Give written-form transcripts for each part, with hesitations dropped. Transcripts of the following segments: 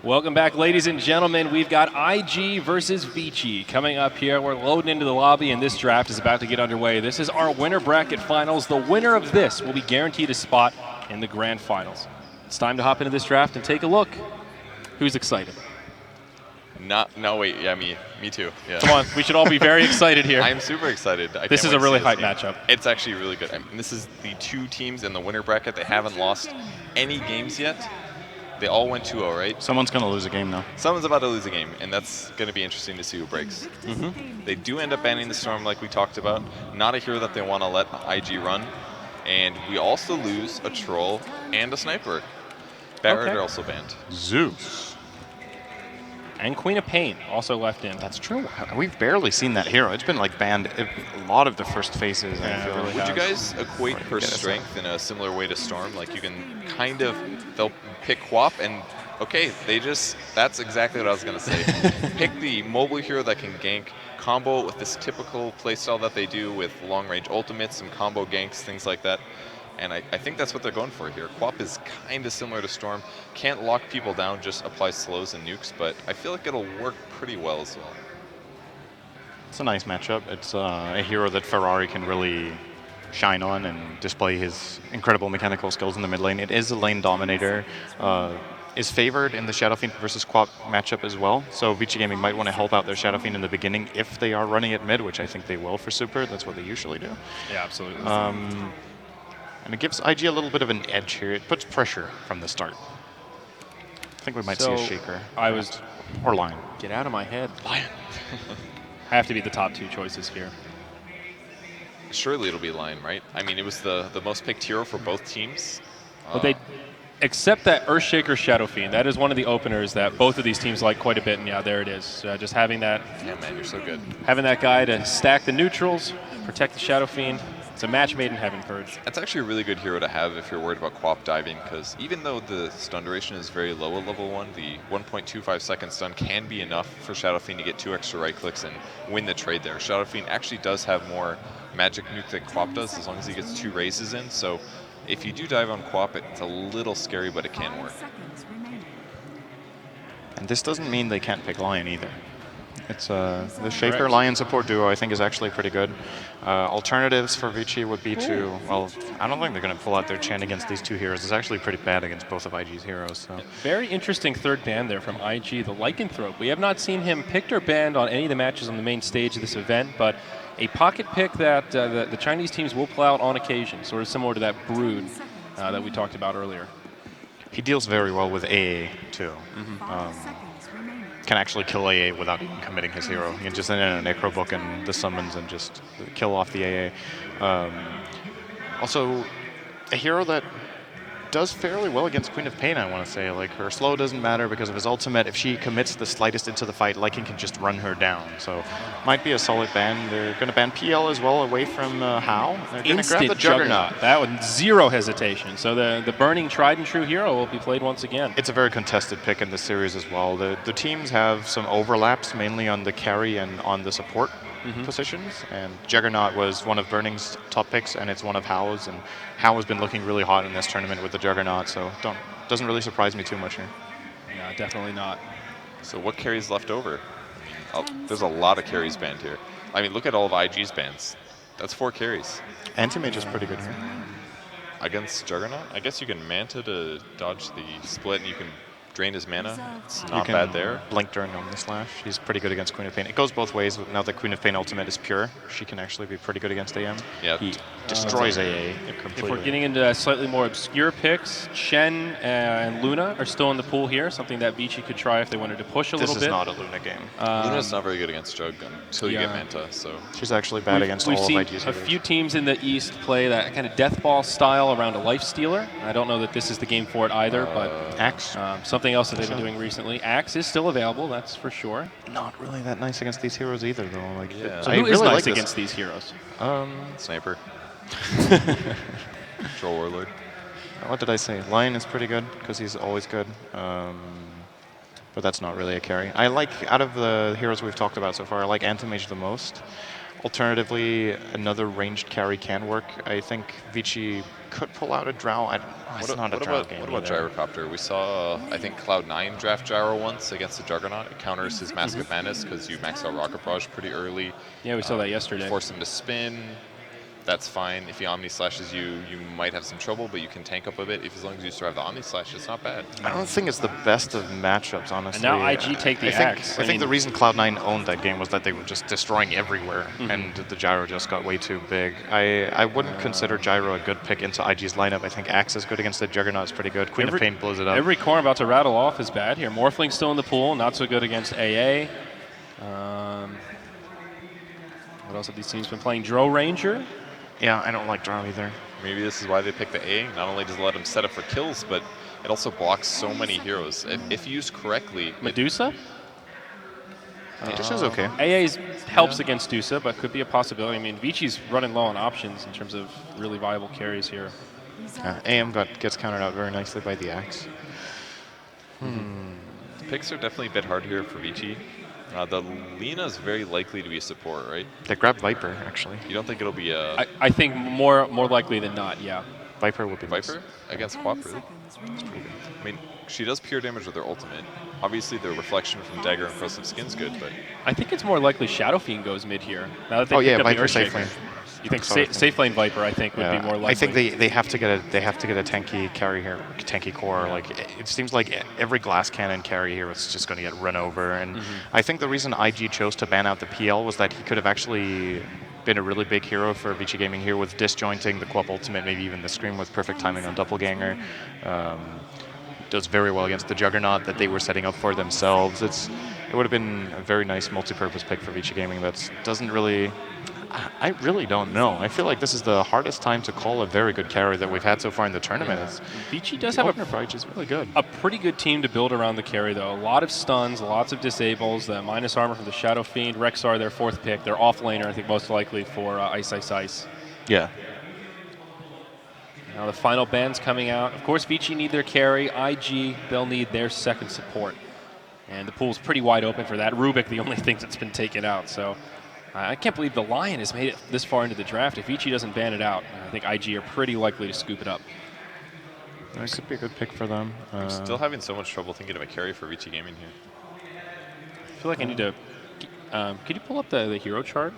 Welcome back, ladies and gentlemen. We've got IG versus Vici coming up here. We're loading into the lobby, and this draft is about to get underway. This is our winner bracket finals. The winner of this will be guaranteed a spot in the grand finals. It's time to hop into this draft and take a look. Who's excited? No, wait, yeah, me too. Yeah. Come on, we should all be very excited here. I'm super excited. This is a really hype matchup. It's actually really good. I mean, this is the two teams in the winner bracket. They haven't lost any games yet. They all went 2-0, right? Someone's going to lose a game, though. Someone's about to lose a game, and that's going to be interesting to see who breaks. They do end up banning the Storm, like we talked about. Not a hero that they want to let IG run. And we also lose a Troll and a Sniper. Barrett are also banned. Zeus. And Queen of Pain also left in. That's true. We've barely seen that hero. It's been like banned a lot of the first phases. Yeah, I feel really Would you guys equate her strength in a similar way to Storm? Like you can kind of, they'll pick Quap and okay, that's exactly what I was going to say. Pick the mobile hero that can gank, combo with this typical playstyle that they do with long range ultimates and combo ganks, things like that. And I think that's what they're going for here. Quap is kind of similar to Storm. Can't lock people down, just apply slows and nukes, but I feel like it'll work pretty well as well. It's a nice matchup. It's a hero that Ferrari can really shine on and display his incredible mechanical skills in the mid lane. It is a lane dominator. Is favored in the Shadow Fiend versus Quap matchup as well. So Vici Gaming might want to help out their Shadow Fiend in the beginning if they are running it mid, which I think they will for Super. That's what they usually do. Yeah, absolutely. And it gives IG a little bit of an edge here. It puts pressure from the start. I think we might see a Shaker. Or Lion. Get out of my head. Lion. Have to be the top two choices here. Surely it'll be Lion, right? I mean, it was the most picked hero for both teams. But they accept that Earthshaker Shadow Fiend. That is one of the openers that both of these teams like quite a bit. And yeah, there it is. Just having that. Yeah, man, you're so good. Having that guy to stack the neutrals, protect the Shadow Fiend. It's a match made in heaven, Purge. That's actually a really good hero to have if you're worried about Quap diving, because even though the stun duration is very low at level 1, the 1.25 second stun can be enough for Shadow Fiend to get 2 extra right clicks and win the trade there. Shadow Fiend actually does have more magic nuke than Quap does, as long as he gets 2 raises in. So if you do dive on Quap, it's a little scary, but it can work. And this doesn't mean they can't pick Lion either. It's the Shaker Lion support duo I think is actually pretty good. Alternatives for Vici would be to, well, I don't think they're going to pull out their Chen against these two heroes. It's actually pretty bad against both of IG's heroes. So. Very interesting third ban there from IG, the Lycanthrope. We have not seen him picked or banned on any of the matches on the main stage of this event, but a pocket pick that the Chinese teams will pull out on occasion, sort of similar to that Brood that we talked about earlier. He deals very well with AA too. Can actually kill AA without even committing his hero. He can just in a Necro book and the summons and just kill off the AA. Also, a hero that does fairly well against Queen of Pain, I want to say. Like, her slow doesn't matter because of his ultimate. If she commits the slightest into the fight, Lycan can just run her down. So, might be a solid ban. They're going to ban PL as well away from Hao. They're going to grab the Juggernaut. That one, zero hesitation. So the burning tried and true hero will be played once again. It's a very contested pick in this series as well. The teams have some overlaps, mainly on the carry and on the support positions. And Juggernaut was one of Burning's top picks, and it's one of Hao's. And Hao has been looking really hot in this tournament with the Juggernaut, so doesn't really surprise me too much here. Yeah, definitely not. So what carries left over? There's a lot of carries banned here. I mean, look at all of IG's bans. That's 4 carries. Anti-Mage is pretty good here. Against Juggernaut? I guess you can Manta to dodge the split, and you can drain his mana. It's You not can bad there. blink during Omni Slash. He's pretty good against Queen of Pain. It goes both ways. Now that Queen of Pain ultimate is pure, she can actually be pretty good against AM. Yeah. He destroys AA If completely. we're getting into slightly more obscure picks, Shen and Luna are still in the pool here, something that Vici could try if they wanted to push a little bit. This is not a Luna game. Luna's not very good against Jug until you get yeah. Manta, so... She's actually bad against all seen of IG's a heroes. few teams in the East play that kind of death ball style around a life stealer. I don't know that this is the game for it either, but Axe, something else that they've been doing recently. Axe is still available, that's for sure. not really that nice against these heroes either, though. Like, Yeah. So I who is really nice like this. against these heroes? Sniper. Troll Warlord. What did I say? Lion is pretty good because he's always good. But that's not really a carry. I like, out of the heroes we've talked about so far, I like Anti-Mage the most. Alternatively, another ranged carry can work. I think Vici could pull out a Drow. It's not a Drow game. What about either. Gyrocopter? We saw, I think, Cloud9 draft Gyro once against the Juggernaut. It counters his Mask of Madness because you max out Rocket Barrage pretty early. Yeah, we saw that yesterday. Force him to spin. That's fine. If he Omni Slashes you, you might have some trouble, but you can tank up a bit. If as long as you survive the Omni Slash, it's not bad. I don't think it's the best of matchups, honestly. And now IG take the axe. I think the reason Cloud9 owned that game was that they were just destroying everywhere, and the Gyro just got way too big. I wouldn't consider Gyro a good pick into IG's lineup. I think Axe is good against the Juggernaut, is pretty good. Queen of Pain blows it up. Every core I'm about to rattle off is bad here. Morphling's still in the pool, not so good against AA. What else have these teams been playing? Dro Ranger. Yeah, I don't like Drow either. Maybe this is why they picked the A. Not only does it let him set up for kills, but it also blocks so many heroes. If used correctly, Medusa? Medusa's okay. AA helps against Dusa, but could be a possibility. I mean, Vici's running low on options in terms of really viable carries here. AM gets countered out very nicely by the Axe. the picks are definitely a bit hard here for Vici. The Lina is very likely to be a support, right? They grabbed Viper, actually. You don't think it'll be a I think more likely than not, yeah. Viper would be nice. Viper against Quap, really? That's pretty good. I mean, she does pure damage with her ultimate. Obviously, the reflection from Dagger and Corrosive Skin's good, but I think it's more likely Shadow Fiend goes mid here. Now that they picked up Viper the safe Earthshaker. lane. You think Sorry. safe lane Viper? I think would be more likely. I think they have to get a tanky carry here, tanky core. Like it seems like every glass cannon carry here is just going to get run over. And I think the reason IG chose to ban out the PL was that he could have actually been a really big hero for Vici Gaming here with disjointing the Quap ultimate, maybe even the Scream with perfect timing on Doppelganger. Does very well against the Juggernaut that they were setting up for themselves. It would have been a very nice multi-purpose pick for Vici Gaming. That doesn't really. I really don't know. I feel like this is the hardest time to call a very good carry that we've had so far in the tournament. Vici does have is really good. a pretty good team to build around the carry, though. A lot of stuns, lots of disables, the minus armor from the Shadow Fiend, Rexar, their fourth pick, their off laner, I think most likely for Ice Ice Ice. Yeah. Now the final band's coming out. Of course, Vici need their carry. IG, they'll need their second support. And the pool's pretty wide open for that. Rubik, the only thing that's been taken out. So I can't believe the Lion has made it this far into the draft. If Vici doesn't ban it out, I think IG are pretty likely to scoop it up. That could be a good pick for them. I'm still having so much trouble thinking of a carry for Vici Gaming here. I feel like I need to. Could you pull up the hero chart?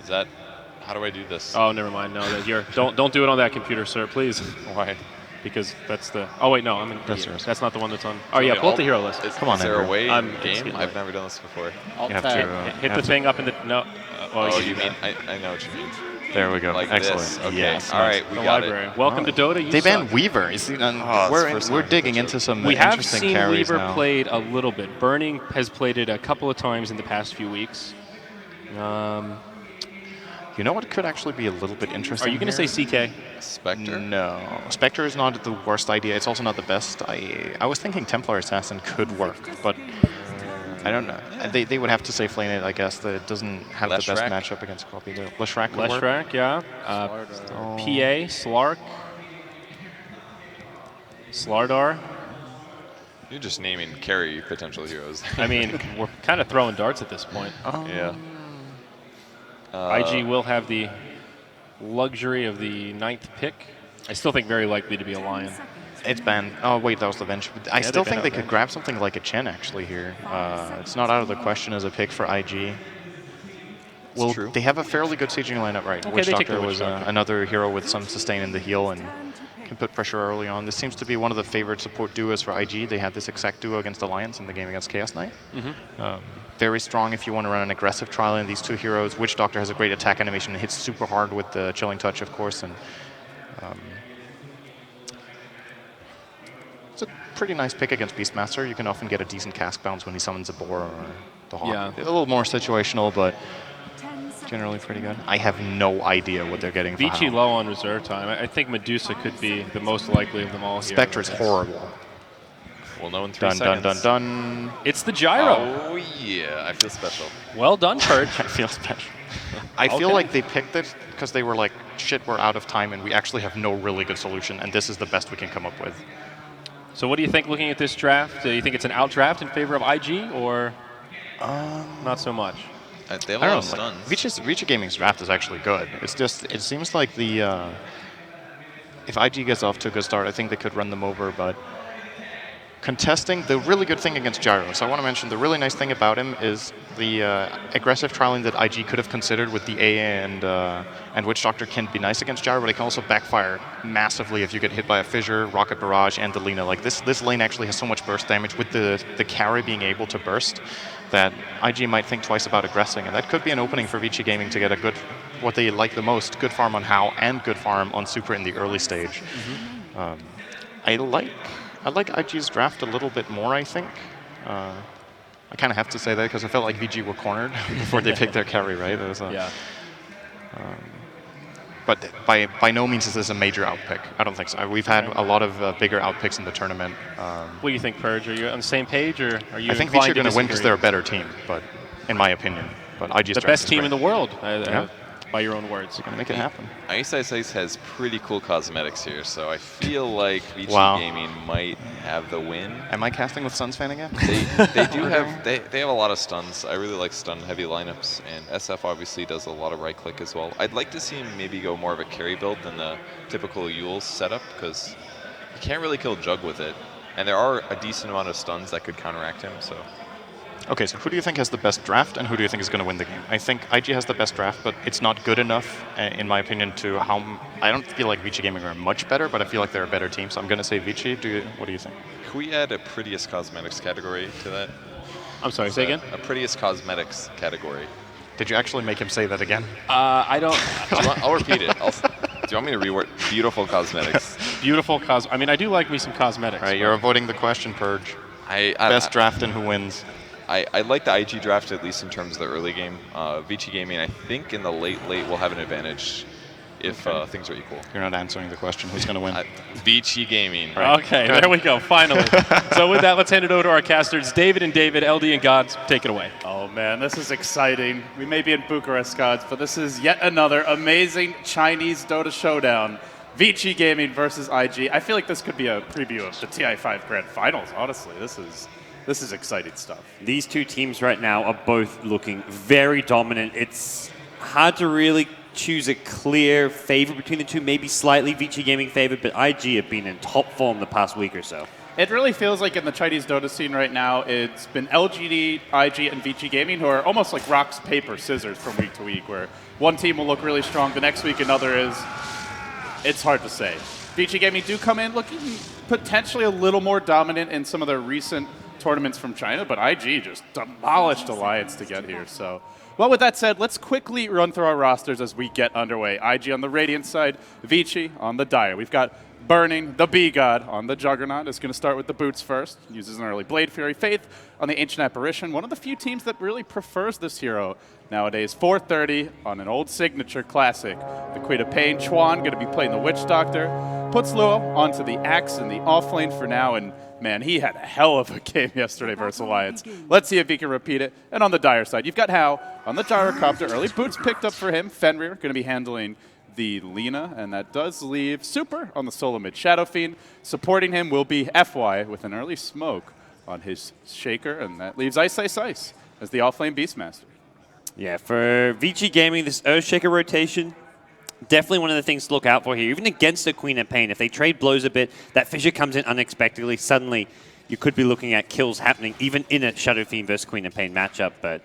Is that... How do I do this? Oh, never mind. No, don't do it on that computer, sir, please. Why? Because that's the. Oh wait, no, That's yours. that's not the one that's on. Oh yeah, pull up the hero list. Come on, is there Andrew. a way I'm in just game? getting I've there. never done this before. You have to, Hit the thing up in the no. Oh, you you mean... I know what you mean. There we go. Like Excellent. this. Okay. Yes. All right, we the got library. it. Welcome to Dota. You They suck. banned Weaver. You see, that's the first we're time digging I've into some We have interesting seen carries Weaver now. played a little bit. Burning has played it a couple of times in the past few weeks. You know what could actually be a little bit interesting? Are you going to say CK? Spectre? No. Spectre is not the worst idea. It's also not the best. I was thinking Templar Assassin could work, but I don't know. They would have to safe lane it, I guess. That it doesn't have the best Leshrac? matchup against Quap either. Leshrac would work. Leshrac, yeah. PA, Slark. Slardar. You're just naming carry potential heroes. I mean, we're kind of throwing darts at this point. Yeah. IG will have the luxury of the 9th pick. I still think very likely to be a Lion. It's banned. Oh, wait, that was the bench. I still they think banned they out could bench. grab something like a Chen, actually, here. It's not out of the question as a pick for IG. Well, true. they have a fairly good sieging lineup, right? Okay, Witch they take the Doctor Witch was Doctor. another hero with some sustain in the heal and can put pressure early on. This seems to be one of the favorite support duos for IG. They had this exact duo against Alliance in the game against Chaos Knight. Very strong if you want to run an aggressive trial in these two heroes. Witch Doctor has a great attack animation and hits super hard with the Chilling Touch, of course. And it's a pretty nice pick against Beastmaster. You can often get a decent cask bounce when he summons a boar or the hawk. Yeah. A little more situational, but generally pretty good. I have no idea what they're getting for VICI how. low on reserve time. I think Medusa could be the most likely of them all here. Spectre's horrible. We'll know in 3 Dun, seconds. dun, dun, dun. It's the gyro. Oh, yeah. I feel special. Well done, Purge. I feel special. I feel Okay. like they picked it because they were like, shit, we're out of time and we actually have no really good solution, and this is the best we can come up with. So what do you think looking at this draft? Do you think it's an out draft in favor of IG or not so much? They have I a lot don't of know. stuns. Vici Gaming's draft is actually good. It's just, it seems like the, if IG gets off to a good start, I think they could run them over, but contesting, the really good thing against Gyro. So I want to mention the really nice thing about him is the aggressive trialing that IG could have considered with the AA and Witch Doctor can be nice against Gyro, but it can also backfire massively if you get hit by a Fissure, Rocket Barrage, and the Lina. Like this lane actually has so much burst damage with the carry being able to burst that IG might think twice about aggressing, and that could be an opening for Vici Gaming to get a good, what they like the most, good farm on How and good farm on Super in the early stage. I like IG's draft a little bit more, I think. I kind of have to say that because I felt like VG were cornered before they picked their carry, right? Yeah. But by no means is this a major outpick. I don't think so. We've had a lot of bigger outpicks in the tournament. What do you think, Purge? Are you on the same page, or are you? I think inclined VG are going to win because disagree? they're a better team, but in my opinion. But IG's the draft best is team great. in the world, Yeah. by your own words. Going to make it happen. XII has pretty cool cosmetics here, so I feel like Vici Wow. Gaming might have the win. Am I casting with Suns fan again? They do have they have a lot of stuns. I really like stun heavy lineups, and SF obviously does a lot of right click as well. I'd like to see him maybe go more of a carry build than the typical Yule's setup because you can't really kill Jug with it, and there are a decent amount of stuns that could counteract him. So Okay, so who do you think has the best draft, and who do you think is going to win the game? I think IG has the best draft, but it's not good enough, in my opinion, to how... I don't feel like Vici Gaming are much better, but I feel like they're a better team, so I'm going to say Vici. What do you think? can we add a prettiest cosmetics category to that? I'm sorry. Say again. A prettiest cosmetics category. Did you actually make him say that again? I don't. I'll repeat it. Do you want me to reword? Beautiful cosmetics. Beautiful I mean, I do like me some cosmetics. All right, you're avoiding the question, Purge. Best draft and who wins? I like the IG draft, at least in terms of the early game. Vici Gaming, I think in the late will have an advantage if things are equal. You're not answering the question. Who's going to win? Vici Gaming. Right. Okay, there we go, finally. So with that, let's hand it over to our casters, David and David, LD and GoDz. Take it away. Oh man, this is exciting. We may be in Bucharest, gods, but this is yet another amazing Chinese Dota showdown. Vici Gaming versus IG. I feel like this could be a preview of the TI5 Grand Finals, honestly. This is exciting stuff. These two teams right now are both looking very dominant. It's hard to really choose a clear favorite between the two, maybe slightly Vici Gaming favored, but IG have been in top form the past week or so. It really feels like in the Chinese Dota scene right now, it's been LGD, IG, and Vici Gaming who are almost like rocks, paper, scissors from week to week, where one team will look really strong, the next week another is. It's hard to say. Vici Gaming do come in looking potentially a little more dominant in some of their recent tournaments from China, but IG just demolished Alliance to get here. So, well, with that said, let's quickly run through our rosters as we get underway. IG on the Radiant side, Vici on the Dire. We've got Burning, the B-God on the Juggernaut. Is going to start with the boots first. Uses an early Blade Fury. Faith on the Ancient Apparition. One of the few teams that really prefers this hero nowadays. 430 on an old signature classic. The Queen of Pain, Chuan, going to be playing the Witch Doctor. Puts Luo onto the Axe in the off lane for now, and man, he had a hell of a game yesterday versus Alliance. Let's see if he can repeat it. And on the Dire side, you've got Hao on the Gyrocopter. Early boots picked up for him. Fenrir going to be handling the Lina, and that does leave Super on the solo mid. Shadow Fiend supporting him will be FY with an early smoke on his Shaker, and that leaves Ice as the offlane Beastmaster. Yeah, for Vici Gaming, this Earthshaker rotation, definitely one of the things to look out for here. Even against the Queen of Pain, if they trade blows a bit, that Fissure comes in unexpectedly, suddenly you could be looking at kills happening even in a Shadow Fiend versus Queen of Pain matchup. But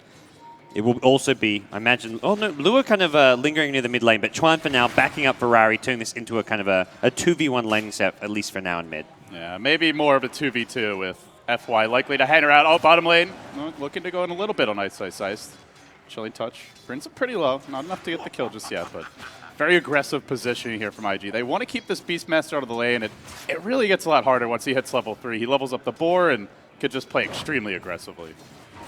It will also be, I imagine, oh no, Lua kind of lingering near the mid lane, but Chuan for now backing up Ferrari, turning this into a kind of a 2v1 laning set, at least for now in mid. Yeah, maybe more of a 2v2 with FY likely to hang around. Oh, bottom lane, looking to go in a little bit on Ice. Chilling touch, brings it pretty low, not enough to get the kill just yet, but very aggressive positioning here from IG. They want to keep this Beastmaster out of the lane. It really gets a lot harder once he hits level 3. He levels up the boar and could just play extremely aggressively.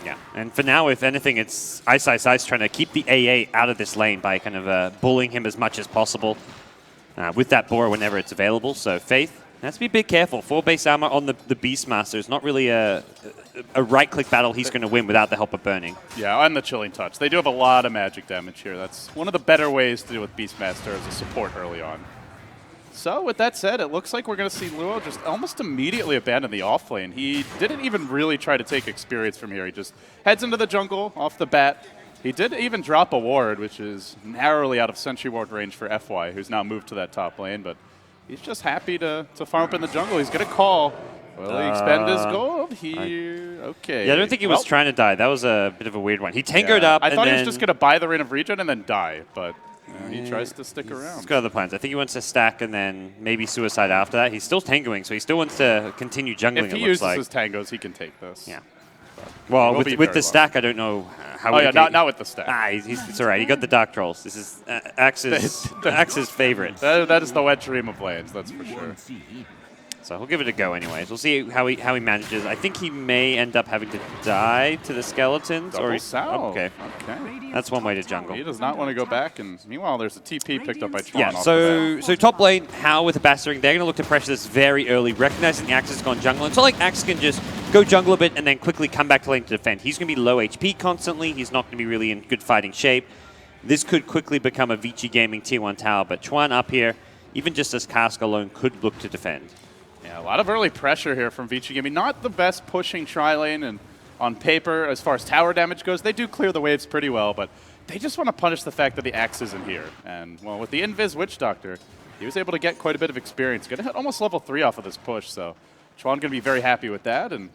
Yeah, and for now, if anything, it's Ice trying to keep the AA out of this lane by kind of bullying him as much as possible with that boar whenever it's available. So Faith has to be a bit careful. 4 base armor on the Beastmaster is not really a right-click battle he's going to win without the help of burning. Yeah, and the chilling touch. They do have a lot of magic damage here. That's one of the better ways to deal with Beastmaster as a support early on. So with that said, it looks like we're going to see Luo just almost immediately abandon the off lane. He didn't even really try to take experience from here. He just heads into the jungle off the bat. He did even drop a ward, which is narrowly out of Sentry Ward range for FY, who's now moved to that top lane. But he's just happy to farm up in the jungle. He's going to call. Will he expend his gold here? Okay. Yeah, I don't think he was trying to die. That was a bit of a weird one. He tangoed up. I thought he was just going to buy the Reign of Regen and then die, but he tries to stick around. He's got other plans. I think he wants to stack and then maybe suicide after that. He's still tangoing, so he still wants to continue jungling, if he it looks like. uses his tangos, he can take this. Yeah. Well, with the stack, I don't know how. Oh yeah, not with the stack. It's all right. He got the Dark Trolls. This is Axe's favorite. That is the wet dream of lanes, that's for sure. So we'll give it a go anyways. We'll see how he manages. I think he may end up having to die to the skeletons. Double salve. Okay. That's one way to jungle. He does not want to go back, and meanwhile there's a TP picked up by Tron. Yeah, so top lane, How with the Bastering, they're going to look to pressure this very early, recognizing the Axe has gone jungle. It's not like Axe can just go jungle a bit and then quickly come back to lane to defend. He's going to be low HP constantly. He's not going to be really in good fighting shape. This could quickly become a Vici Gaming Tier 1 tower, but Chuan up here, even just as cask alone, could look to defend. Yeah, a lot of early pressure here from Vici Gaming. Not the best pushing tri-lane, and on paper, as far as tower damage goes, they do clear the waves pretty well, but they just want to punish the fact that the Axe isn't here. And, well, with the Invis Witch Doctor, he was able to get quite a bit of experience. Going to hit almost level 3 off of this push, so Chuan going to be very happy with that. And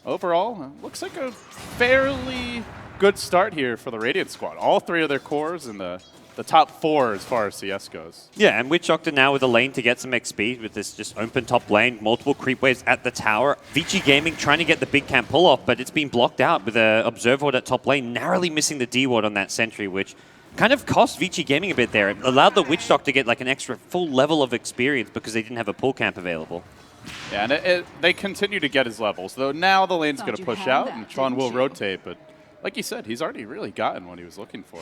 overall, looks like a fairly good start here for the Radiant squad. All 3 of their cores in the top 4 as far as CS goes. Yeah, and Witch Doctor now with a lane to get some XP with this just open top lane, multiple creep waves at the tower. Vici Gaming trying to get the big camp pull off, but it's been blocked out with a Observer Ward at top lane, narrowly missing the D ward on that sentry, which kind of cost Vici Gaming a bit there. It allowed the Witch Doctor to get like an extra full level of experience because they didn't have a pull camp available. Yeah, and they continue to get his levels, though now the lane's going to push out, and Tron will rotate, but like you said, he's already really gotten what he was looking for.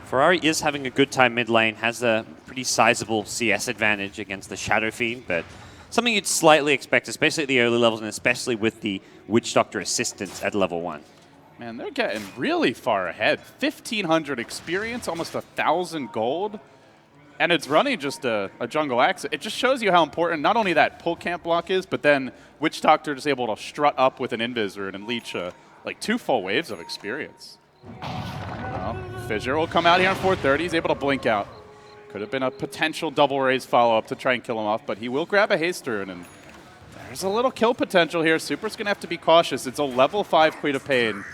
Ferrari is having a good time mid lane, has a pretty sizable CS advantage against the Shadow Fiend, but something you'd slightly expect, especially at the early levels and especially with the Witch Doctor assistance at level 1. Man, they're getting really far ahead. 1,500 experience, almost 1,000 gold, and it's running just a jungle axe. It just shows you how important not only that pull camp block is, but then Witch Doctor is able to strut up with an Invisor and leech like 2 full waves of experience. Well, Fissure will come out here on 430. He's able to blink out. Could have been a potential double raise follow-up to try and kill him off, but he will grab a Haste Rune, and there's a little kill potential here. Super's going to have to be cautious. It's a level 5 Queen of Pain.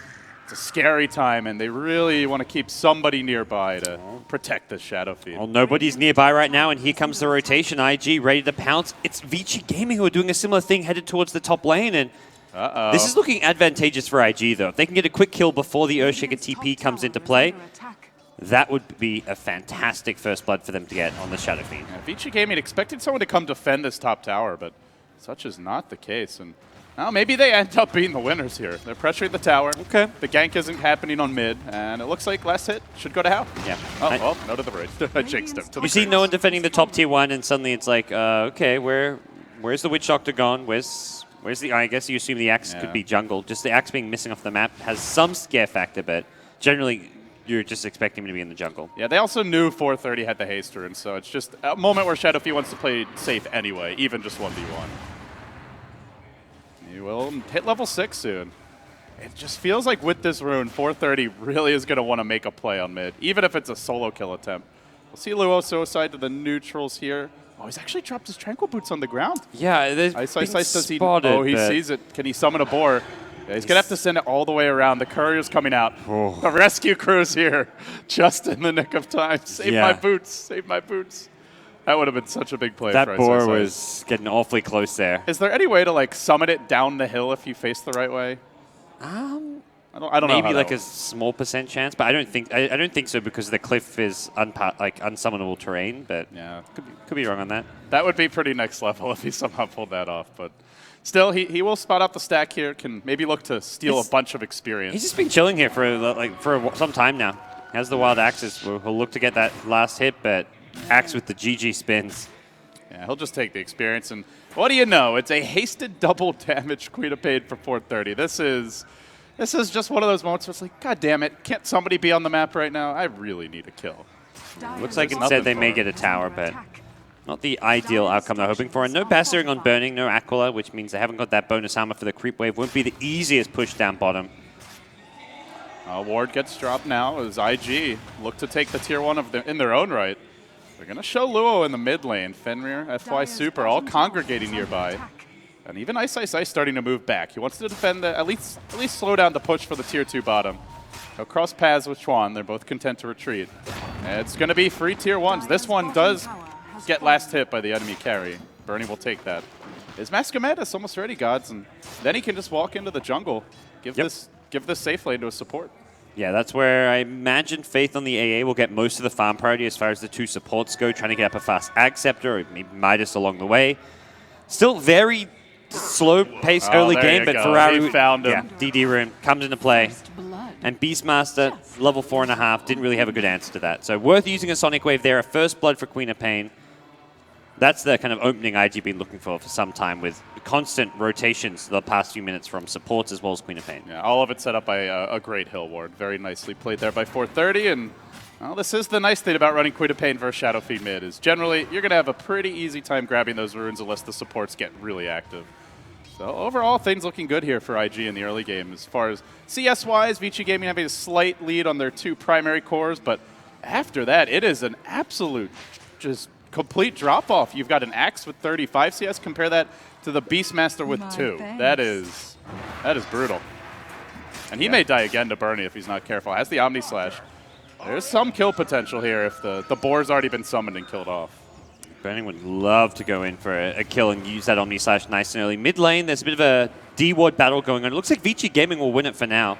It's a scary time, and they really want to keep somebody nearby to protect the Shadow Fiend. Well, nobody's nearby right now, and here comes the rotation. IG ready to pounce. It's Vici Gaming who are doing a similar thing, headed towards the top lane, and this is looking advantageous for IG, though. If they can get a quick kill before the Earthshaker TP comes into play, that would be a fantastic first blood for them to get on the Shadow Fiend. Yeah, Vici Gaming expected someone to come defend this top tower, but such is not the case. And now maybe they end up being the winners here. They're pressuring the tower. Okay. The gank isn't happening on mid, and it looks like last hit should go to Hao. Yeah. Oh, well, no to the raid. I jinxed him. You see no one defending the top tier 1, and suddenly it's like, okay, where's the Witch Doctor gone? Where's the? I guess you assume the Axe could be jungle. Just the Axe being missing off the map has some scare factor, but generally you're just expecting him to be in the jungle. Yeah, they also knew 430 had the Haster, and so it's just a moment where Shadow Fiend wants to play safe anyway, even just 1v1. He will hit level 6 soon. It just feels like with this rune, 430 really is going to want to make a play on mid, even if it's a solo kill attempt. We'll see Luo suicide to the neutrals here. Oh, he's actually dropped his Tranquil Boots on the ground. Yeah, there's Ice does he? spotted, Oh, he sees it. Can he summon a boar? Yeah, he's going to have to send it all the way around. The courier's coming out. The rescue crew's here just in the nick of time. Save my boots. Save my boots. That would have been such a big play. That for boar XII. was getting awfully close there. Is there any way to like summon it down the hill if you face the right way? I don't know. Maybe like a small % chance, but I don't think so because the cliff is unsummonable terrain. But yeah, could be wrong on that. That would be pretty next level if he somehow pulled that off. But still, he will spot out the stack here. Can maybe look to steal a bunch of experience. He's just been chilling here for some time now. Has the wild axes. He'll look to get that last hit, but axe with the GG spins. Yeah, he'll just take the experience. And what do you know? It's a hasted double damage Queen of Pain for 430. This is just one of those moments where it's like, God damn it, can't somebody be on the map right now? I really need a kill. Looks like instead they may get a tower, but not the ideal outcome they're hoping for. And no Bassering on Burning, no Aquila, which means they haven't got that bonus hammer for the creep wave. Won't be the easiest push down bottom. Ward gets dropped now as IG look to take the tier 1 in their own right. They're going to show Luo in the mid lane. Fenrir, FY Super, all congregating nearby. And even Ice starting to move back. He wants to defend at least slow down the push for the tier 2 bottom. He'll cross paths with Chuan. They're both content to retreat. And it's going to be free tier 1s. This one does get last hit by the enemy carry. Bernie will take that. Is Mascomatus almost ready, GoDz? And then he can just walk into the jungle. Give this safe lane to a support. Yeah, that's where I imagine Faith on the AA will get most of the farm priority as far as the 2 supports go, trying to get up a fast Ag Scepter or maybe Midas along the way. Still very slow pace early game, but Ferrari found him. Yeah, DD Rune comes into play. And Beastmaster, level 4.5, didn't really have a good answer to that. So worth using a Sonic Wave there, a first blood for Queen of Pain. That's the kind of opening IG been looking for some time with constant rotations the past few minutes from supports as well as Queen of Pain. Yeah, all of it set up by a great hill ward. Very nicely played there by 430. And well, this is the nice thing about running Queen of Pain versus Shadow Fiend mid is generally you're going to have a pretty easy time grabbing those runes unless the supports get really active. So overall, things looking good here for IG in the early game. As far as CS-wise, Vici Gaming having a slight lead on their 2 primary cores, but after that, it is an absolute just complete drop-off. You've got an Axe with 35 CS. Compare that to the Beastmaster with 2. That is brutal. And he may die again to Bernie if he's not careful. Has the Omni Slash. There's some kill potential here if the boar's already been summoned and killed off. Burning would love to go in for a kill and use that Omni Slash nice and early. Mid lane, there's a bit of a D-Ward battle going on. It looks like Vici Gaming will win it for now.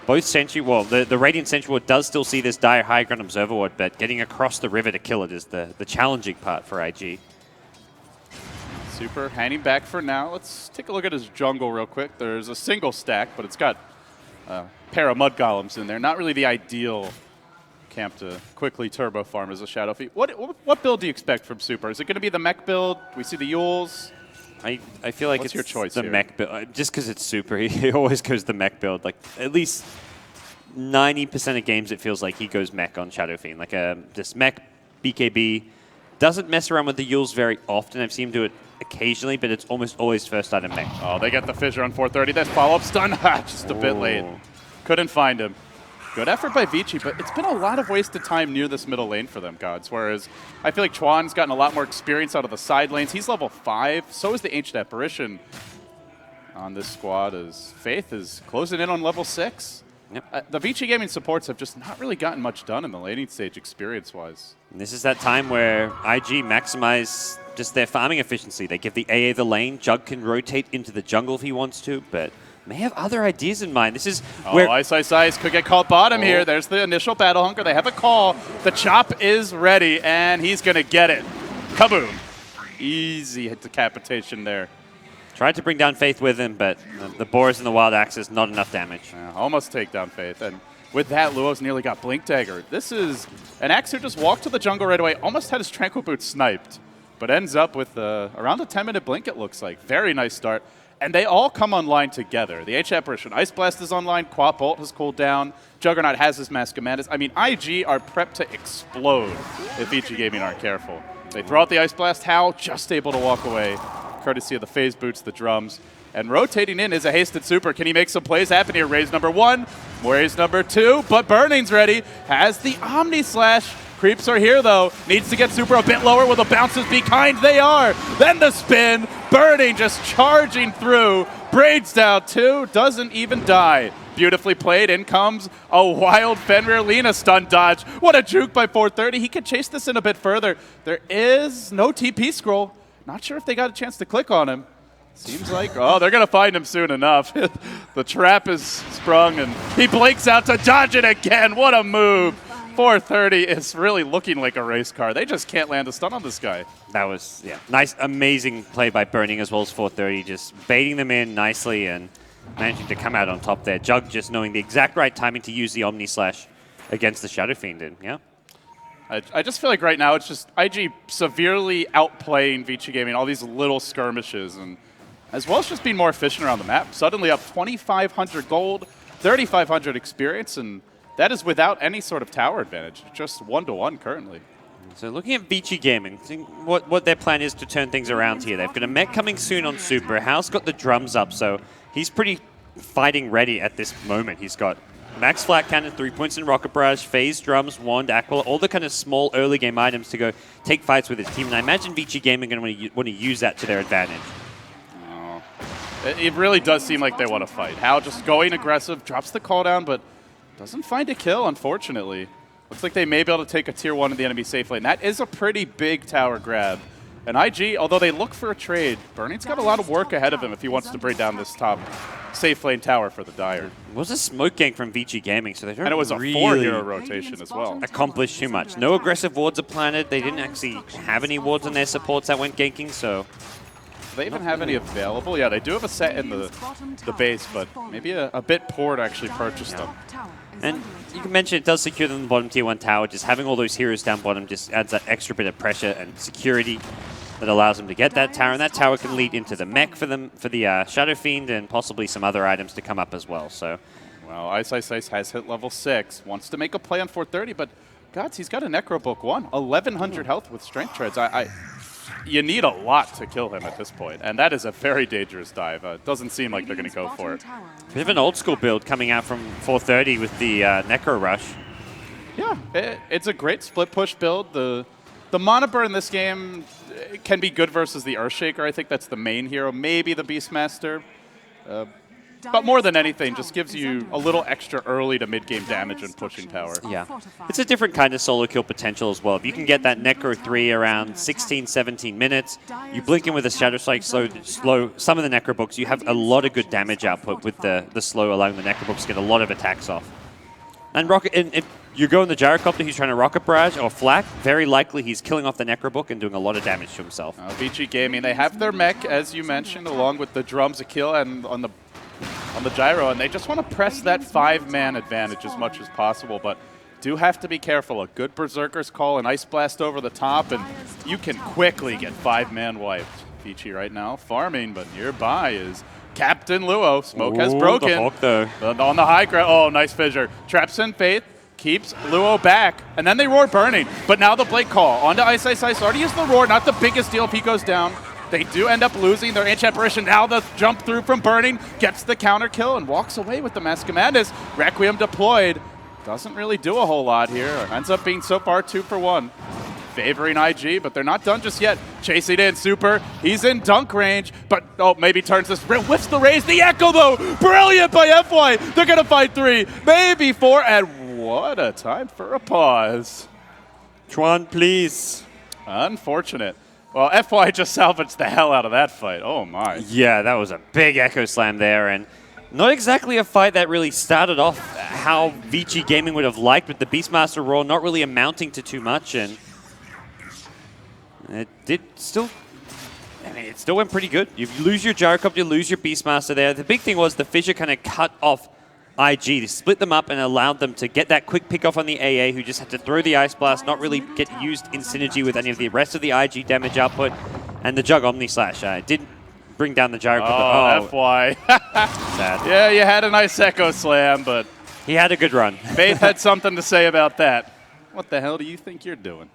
Both Sentry, well, the Radiant Sentry Ward does still see this dire high ground Observer Ward, but getting across the river to kill it is the challenging part for IG. Super hanging back for now. Let's take a look at his jungle real quick. There's a single stack, but it's got a pair of mud golems in there. Not really the ideal camp to quickly turbo farm as a Shadow Fiend. What build do you expect from Super? Is it going to be the mech build? Do we see the Yules? I feel like What's your choice the here? mech build. Just because it's Super, he always goes the mech build. Like at least 90% of games, it feels like he goes mech on Shadow Fiend. Like this mech BKB doesn't mess around with the Yules very often. I've seen him do it occasionally, but it's almost always first item mech. Oh, they get the fissure on 430. That follow-up stun. Just a bit late. Couldn't find him. Good effort by Vici, but it's been a lot of wasted time near this middle lane for them, GoDz. Whereas I feel like Chuan's gotten a lot more experience out of the side lanes. He's level 5. So is the Ancient Apparition on this squad as Faith is closing in on level 6. Yep. The Vici Gaming supports have just not really gotten much done in the laning stage experience-wise. And this is that time where IG maximize just their farming efficiency. They give the AA the lane. Jug can rotate into the jungle if he wants to, but may have other ideas in mind. This is where Ice could get caught bottom here. There's the initial battle hunger. They have a call. The chop is ready, and he's going to get it. Kaboom. Easy decapitation there. tried to bring down Faith with him, but the boars and the wild axes, not enough damage. Almost take down Faith. And with that, Luo's nearly got Blink Dagger. This is an Axe who just walked to the jungle right away, almost had his Tranquil Boot sniped, but ends up with around a 10-minute blink, it looks like. Very nice start. And they all come online together. The Ancient Apparition, Ice Blast is online, Quap Bolt has cooled down, Juggernaut has his Mask of Madness. I mean, IG are prepped to explode if Vici Gaming aren't careful. They throw out the Ice Blast, Hal just able to walk away, courtesy of the Phase Boots, the drums. And rotating in is a hasted super. Can he make some plays happen here? Raise number 1, raise number 2, but Burning's ready, has the Omni Slash. Creeps are here, though. Needs to get super a bit lower. Will the bounces be kind? They are. Then the spin. Burning just charging through. Braids down 2, doesn't even die. Beautifully played. In comes a wild Fenrir Lina stun dodge. What a juke by 430. He could chase this in a bit further. There is no TP scroll. Not sure if they got a chance to click on him. Seems like, oh, they're going to find him soon enough. The trap is sprung, and he blinks out to dodge it again. What a move. 430 is really looking like a race car. They just can't land a stun on this guy. That was, yeah, nice, amazing play by Burning as well as 430, just baiting them in nicely and managing to come out on top there. Jug just knowing the exact right timing to use the Omni Slash against the Shadow Fiend, and yeah. I just feel like right now it's just IG severely outplaying Vici Gaming, all these little skirmishes, and as well as just being more efficient around the map. Suddenly up 2,500 gold, 3,500 experience, and that is without any sort of tower advantage. Just 1-to-1 currently. So looking at Vici Gaming, what their plan is to turn things around here. They've got a mech coming soon on Super. House got the drums up, so he's pretty fighting ready at this moment. He's got Max Flat Cannon, 3 points in Rocket Barrage, Phase, Drums, Wand, Aquila, all the kind of small early game items to go take fights with his team. And I imagine Vici Gaming are going to want to use that to their advantage. Oh. It really does seem like they want to fight. Hal just going aggressive, drops the call down, but doesn't find a kill, unfortunately. Looks like they may be able to take a tier 1 in the enemy safe lane. That is a pretty big tower grab. And IG, although they look for a trade, Burning's got a lot of work ahead of him if he wants to bring down this top safe lane tower for the Dire. It was a smoke gank from Vici Gaming, so they don't And it was a really 4-hero rotation as well. accomplish too much. No aggressive wards are planted. They didn't actually have any wards on their supports that went ganking, so... Do they even have any available? Yeah, they do have a set in the base, but maybe a bit poor to actually purchase them. And you can mention it does secure them in the bottom tier 1 tower. Just having all those heroes down bottom just adds that extra bit of pressure and security that allows them to get that tower. And that tower can lead into the mech for the Shadow Fiend and possibly some other items to come up as well. So, well, Ice has hit level 6. Wants to make a play on 430, but GoDz, he's got a Necro Book 1. 1,100 health with Strength Treads. You need a lot to kill him at this point, and that is a very dangerous dive. It doesn't seem like they're going to go for it. Bit of an old school build coming out from 430 with the Necro Rush. Yeah, it's a great split push build. The Monoburn in this game can be good versus the Earthshaker. I think that's the main hero. Maybe the Beastmaster. But more than anything, just gives you a little extra early to mid-game damage and pushing tower. Yeah. It's a different kind of solo kill potential as well. If you can get that Necro 3 around 16, 17 minutes, you blink in with a Shadow Strike, slow some of the Necro Books, you have a lot of good damage output with the slow, allowing the Necro Books to get a lot of attacks off. And if you go in the Gyrocopter who's trying to Rocket Barrage or Flak, very likely he's killing off the Necro Book and doing a lot of damage to himself. Vici Gaming, they have their mech, as you mentioned, along with the drums, a kill, and on the gyro, and they just want to press that 5-man advantage as much as possible, but do have to be careful. A good Berserker's Call, an Ice Blast over the top, and you can quickly get 5-man wiped. Vici right now farming, but nearby is Captain Luo. Smoke has broken. The Hawk, though. On the high ground. Oh, nice fissure. Traps in Faith, keeps Luo back, and then they roar Burning. But now the Blade Call onto Ice. Already is the roar, not the biggest deal if he goes down. They do end up losing their Ancient Apparition. Now the jump through from Burning, gets the counter kill and walks away with the Mask of Madness. Requiem deployed. Doesn't really do a whole lot here. Ends up being so far 2 for 1. Favoring IG, but they're not done just yet. Chasing in Super. He's in dunk range, but maybe turns this. Whiffs the raise. The Echo though. Brilliant by FY. They're going to fight 3, maybe 4, and what a time for a pause. Chuan, please. Unfortunate. Well, FY just salvaged the hell out of that fight. Oh, my. Yeah, that was a big Echo Slam there, and not exactly a fight that really started off how Vici Gaming would have liked, with the Beastmaster Roar not really amounting to too much, and it did still... I mean, it still went pretty good. You lose your Gyrocopter, you lose your Beastmaster there. The big thing was the Fissure kind of cut off IG. They split them up and allowed them to get that quick pick off on the AA, who just had to throw the Ice Blast, not really get used in synergy with any of the rest of the IG damage output. And the Jug Omni Slash did bring down the Gyrocopter. Oh, FY. Sad. Yeah, you had a nice Echo Slam, but He had a good run. Faith had something to say about that. What the hell do you think you're doing?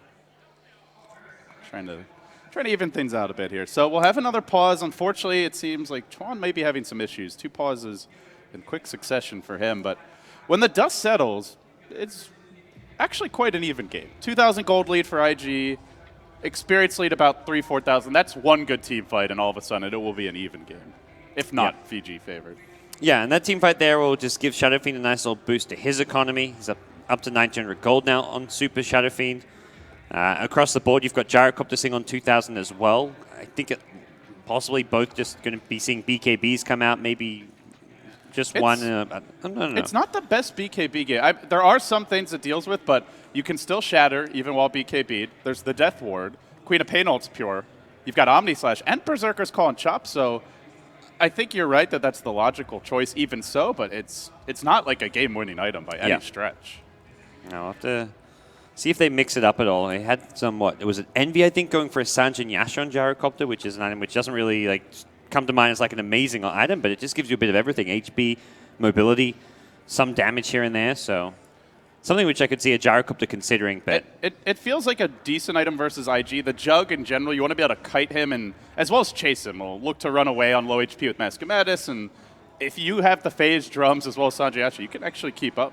Trying to even things out a bit here. So we'll have another pause. Unfortunately, it seems like Chuan may be having some issues. 2 pauses in quick succession for him, but when the dust settles, it's actually quite an even game. 2,000 gold lead for IG. experience lead about 4,000. That's one good team fight, and all of a sudden it will be an even game, if not VG favored. Yeah, and that team fight there will just give Shadow Fiend a nice little boost to his economy. He's up to 900 gold now on Super Shadow Fiend. Across the board, you've got Gyrocopter sitting on 2,000 as well. I think possibly both just going to be seeing BKBs come out, maybe just one. I don't know. It's not the best BKB game. There are some things it deals with, but you can still shatter even while BKB'd. There's the Death Ward. Queen of Pain ult's pure. You've got Omni Slash and Berserker's Call and Chop, so I think you're right that that's the logical choice even so, but it's not like a game-winning item by any stretch. I'll have to see if they mix it up at all. They had some, it was an Envy, I think, going for a Sanjin Yasha on Gyrocopter, which is an item which doesn't really come to mind as like an amazing item, but it just gives you a bit of everything. HP, mobility, some damage here and there, so something which I could see a Gyrocopter considering. But it feels like a decent item versus IG. The Jug in general, you want to be able to kite him and as well as chase him. We'll look to run away on low HP with Mask of Madness, and if you have the phase drums as well as Sanjin Yasha, you can actually keep up.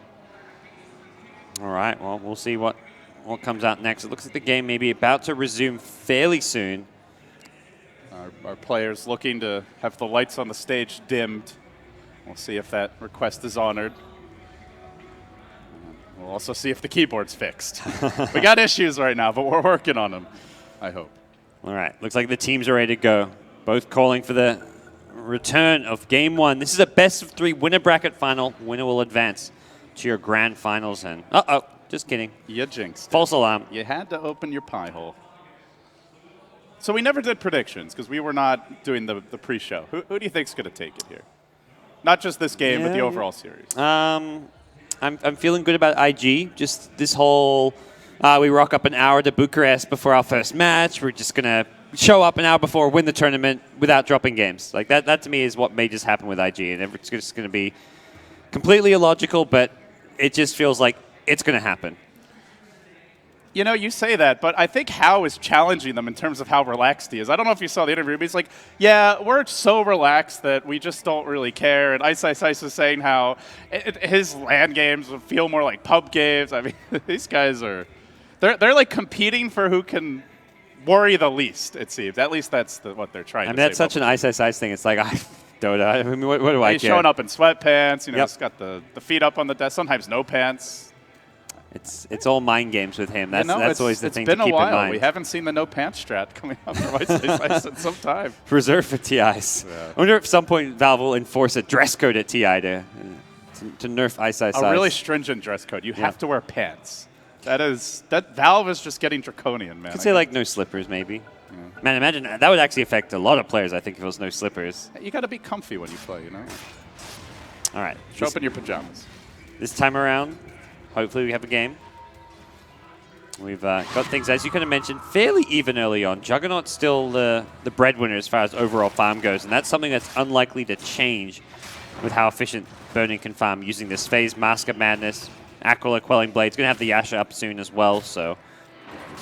All right, well, we'll see what comes out next. It looks like the game may be about to resume fairly soon. Our players looking to have the lights on the stage dimmed. We'll see if that request is honored. We'll also see if the keyboard's fixed. We got issues right now, but we're working on them, I hope. All right, looks like the teams are ready to go. Both calling for the return of Game 1. This is a best-of-3 winner bracket final. Winner will advance to your grand finals. And just kidding. You jinxed it. False alarm. You had to open your pie hole. So we never did predictions because we were not doing the pre-show. Who do you think's going to take it here? Not just this game, but the overall series. I'm feeling good about IG. Just this whole, we rock up an hour to Bucharest before our first match. We're just going to show up an hour before, win the tournament without dropping games. Like that to me is what may just happen with IG. And it's just going to be completely illogical, but it just feels like it's going to happen. You know, you say that, but I think Hao is challenging them in terms of how relaxed he is. I don't know if you saw the interview, but he's like, yeah, we're so relaxed that we just don't really care. And XII is saying how his LAN games feel more like pub games. I mean, these guys are, they're like competing for who can worry the least, it seems. At least that's what they're trying to say. I mean, that's such an XII thing. It's like, I mean, what do I care? He's showing up in sweatpants, you know, he's got the feet up on the desk, sometimes no pants. It's all mind games with him. That's always the thing to keep in mind. It's been a while. We haven't seen the no pants strat coming up from XII in some time. Reserved for TIs. Yeah. I wonder if at some point Valve will enforce a dress code at TI to nerf XII. A really stringent dress code. You have to wear pants. That Valve is just getting draconian, man. I could say like no slippers, maybe. Yeah. Man, imagine that would actually affect a lot of players. I think if it was no slippers. You got to be comfy when you play, you know. All right. Show up in your pajamas. This time around, hopefully we have a game. We've got things, as you kind of mentioned, fairly even early on. Juggernaut's still the breadwinner as far as overall farm goes, and that's something that's unlikely to change with how efficient Burning can farm using this phase. Mask of Madness, Aquila, Quelling Blade's going to have the Yasha up soon as well, so.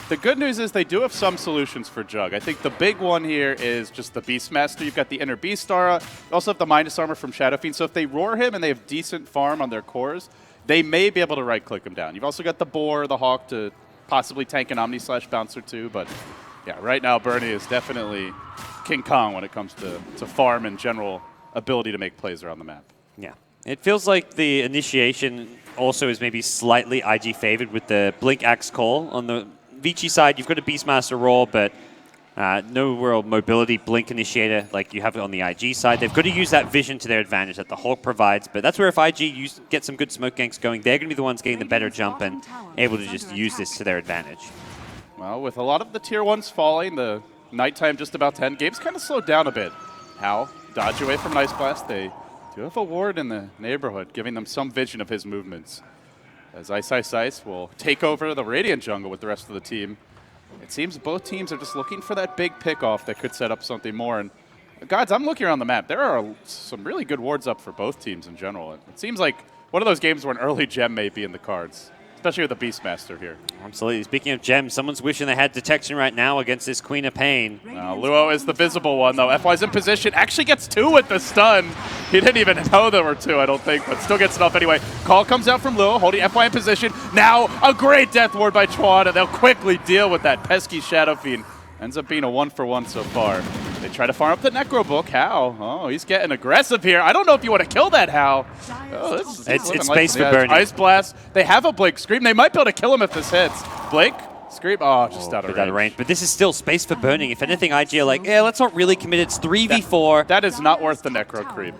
The good news is they do have some solutions for Jug. I think the big one here is just the Beastmaster. You've got the Inner Beast Aura. You also have the Minus Armor from Shadow Fiend, so if they roar him and they have decent farm on their cores, they may be able to right-click him down. You've also got the Boar, the Hawk to possibly tank an Omni Slash bouncer too, but yeah, right now Bernie is definitely King Kong when it comes to farm and general ability to make plays around the map. Yeah. It feels like the initiation also is maybe slightly IG favored with the Blink Axe Call. On the Vici side, you've got a Beastmaster roll, but no real mobility Blink initiator like you have on the IG side. They've got to use that vision to their advantage that the Hawk provides, but that's where if IG get some good smoke ganks going, they're going to be the ones getting the better jump and able to just use this to their advantage. Well, with a lot of the tier 1s falling, the nighttime just about to end, game's kind of slowed down a bit. Hao, dodge away from Ice Blast. They do have a ward in the neighborhood, giving them some vision of his movements. As XII will take over the Radiant jungle with the rest of the team. It seems both teams are just looking for that big pick-off that could set up something more. And GoDz, I'm looking around the map. There are some really good wards up for both teams in general. It seems like one of those games where an early gem may be in the cards, especially with the Beastmaster here. Absolutely. Speaking of gems, someone's wishing they had detection right now against this Queen of Pain. Luo is the visible one, though. FY's in position, actually gets 2 with the stun. He didn't even know there were 2, I don't think, but still gets it off anyway. Call comes out from Luo, holding FY in position. Now a great death ward by Chuan, and they'll quickly deal with that pesky Shadow Fiend. Ends up being a 1-for-1 so far. They try to farm up the Necro Book. Hao, oh, he's getting aggressive here. I don't know if you want to kill that Hao. Oh, it's space for burning. Ice Blast. They have a Blink Scream. They might be able to kill him if this hits. Blink, Scream, oh, just out of range. But this is still space for burning. If anything, IG are like, yeah, let's not really commit. It's 3v4. That is not worth the Necro Creep.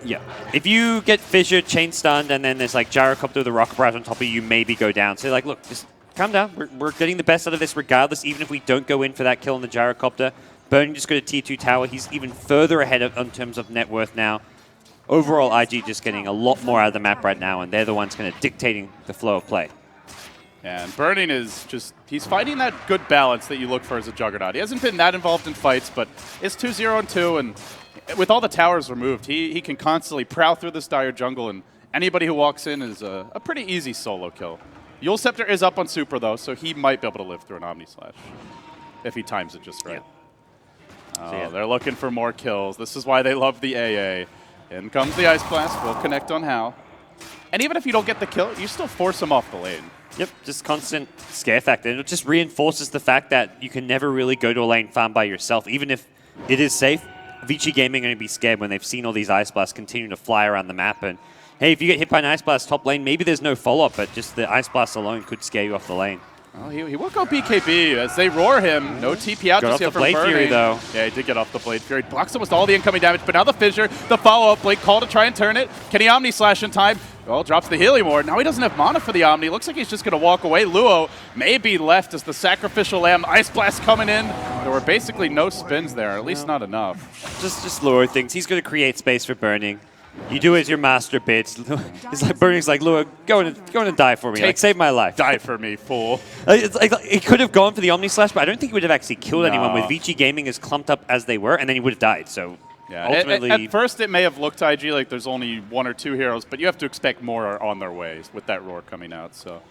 Yeah. If you get Fissure, Chain Stunned, and then there's like Gyrocopter with a Rocket Barrage on top of you, maybe go down. So like, look, just calm down. We're getting the best out of this regardless, even if we don't go in for that kill on the Gyrocopter. Burning just got a tier 2 tower. He's even further ahead in terms of net worth now. Overall, IG just getting a lot more out of the map right now, and they're the ones kind of dictating the flow of play. And Burning is just, he's finding that good balance that you look for as a Juggernaut. He hasn't been that involved in fights, but it's 2-0-2, and with all the towers removed, he can constantly prowl through this dire jungle, and anybody who walks in is a pretty easy solo kill. Yule Scepter is up on Super, though, so he might be able to live through an Omni Slash if he times it just right. Yeah. Oh, they're looking for more kills. This is why they love the AA. In comes the Ice Blast. We'll connect on Hao. And even if you don't get the kill, you still force him off the lane. Yep, just constant scare factor. And it just reinforces the fact that you can never really go to a lane farm by yourself. Even if it is safe, Vici Gaming are going to be scared when they've seen all these Ice Blasts continue to fly around the map. And hey, if you get hit by an Ice Blast top lane, maybe there's no follow-up, but just the Ice Blast alone could scare you off the lane. Oh, he will go BKB as they roar him. No TP out just yet from Burning. Blade Fury, though. Yeah, he did get off the Blade Fury. Blocks almost all the incoming damage, but now the Fissure, the follow-up. Blade call to try and turn it. Can he Omni Slash in time? Well, drops the Healing Ward. Now he doesn't have mana for the Omni. Looks like he's just going to walk away. Luo may be left as the Sacrificial Lamb. Ice Blast coming in. There were basically no spins there, at least not enough. Just Luo things. He's going to create space for Burning. You do as your master bids. It's like Burning's like, Luo, go in and die for me. Like, save my life. Die for me, fool. It's like he could have gone for the Omni Slash, but I don't think he would have actually killed anyone with Vici Gaming as clumped up as they were, and then he would have died. So yeah, ultimately, at first it may have looked to IG like there's only 1 or 2 heroes, but you have to expect more are on their way with that roar coming out. So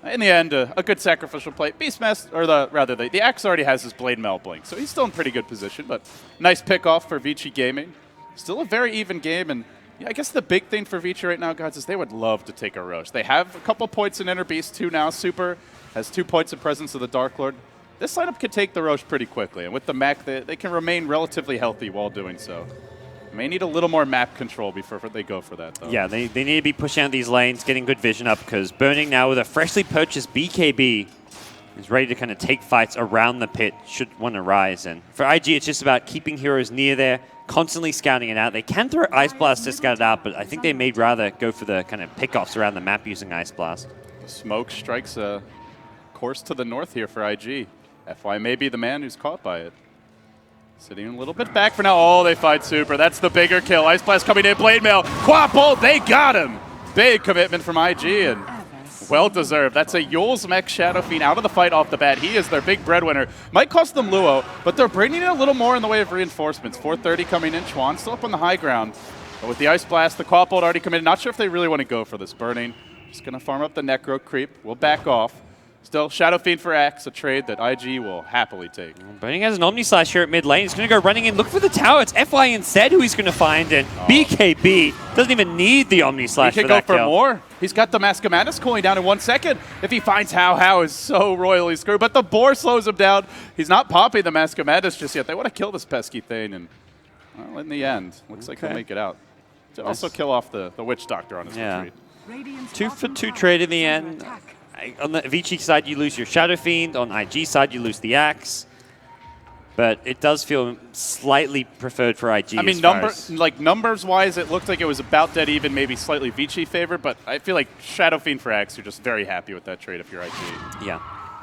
in the end, a good sacrificial play. Beastmaster, or the Axe already has his Blade Mail Blink, so he's still in pretty good position. But nice pick off for Vici Gaming. Still a very even game, and yeah, I guess the big thing for Vici right now, guys, is they would love to take a Roche. They have a couple points in Inner Beast, 2 now. Super has 2 points in presence of the Dark Lord. This lineup can take the Roche pretty quickly, and with the mech, they can remain relatively healthy while doing so. May need a little more map control before they go for that, though. Yeah, they need to be pushing out these lanes, getting good vision up, because Burning now with a freshly purchased BKB is ready to kind of take fights around the pit should one arise. And for IG, it's just about keeping heroes near there, constantly scouting it out. They can throw Ice Blast to scout it out, but I think they may rather go for the kind of pickoffs around the map using Ice Blast. Smoke strikes a course to the north here for IG. FY may be the man who's caught by it. Sitting a little bit back for now. Oh, they fight Super. That's the bigger kill. Ice Blast coming in. Blade Mail. Quapple. They got him. Big commitment from IG, and well-deserved. That's a Yule's Mech Shadow Fiend out of the fight off the bat. He is their big breadwinner. Might cost them Luo, but they're bringing in a little more in the way of reinforcements. 430 coming in. Chuan still up on the high ground. But with the Ice Blast, the Quapple already committed. Not sure if they really want to go for this. Burning. Just going to farm up the Necro Creep. We'll back off. Still, Shadow Fiend for Axe, a trade that IG will happily take. Burning has an Omni Slash here at mid lane. He's going to go running in, look for the tower. It's FY instead who he's going to find, and BKB doesn't even need the Omni Slash for that kill. He could go for more. He's got the Mask of Madness cooling down in 1 second. If he finds Hao is so royally screwed, but the Boar slows him down. He's not popping the Mask of Madness just yet. They want to kill this pesky thing, and well, in the end, looks like they'll make it out. To also kill off the Witch Doctor on his retreat. 2 for 2 trade in the end. On the Vici side, you lose your Shadow Fiend. On IG side, you lose the Axe. But it does feel slightly preferred for IG. I mean, numbers-wise, it looked like it was about dead even, maybe slightly Vici favored. But I feel like Shadow Fiend for Axe, you're just very happy with that trade if you're IG. Yeah.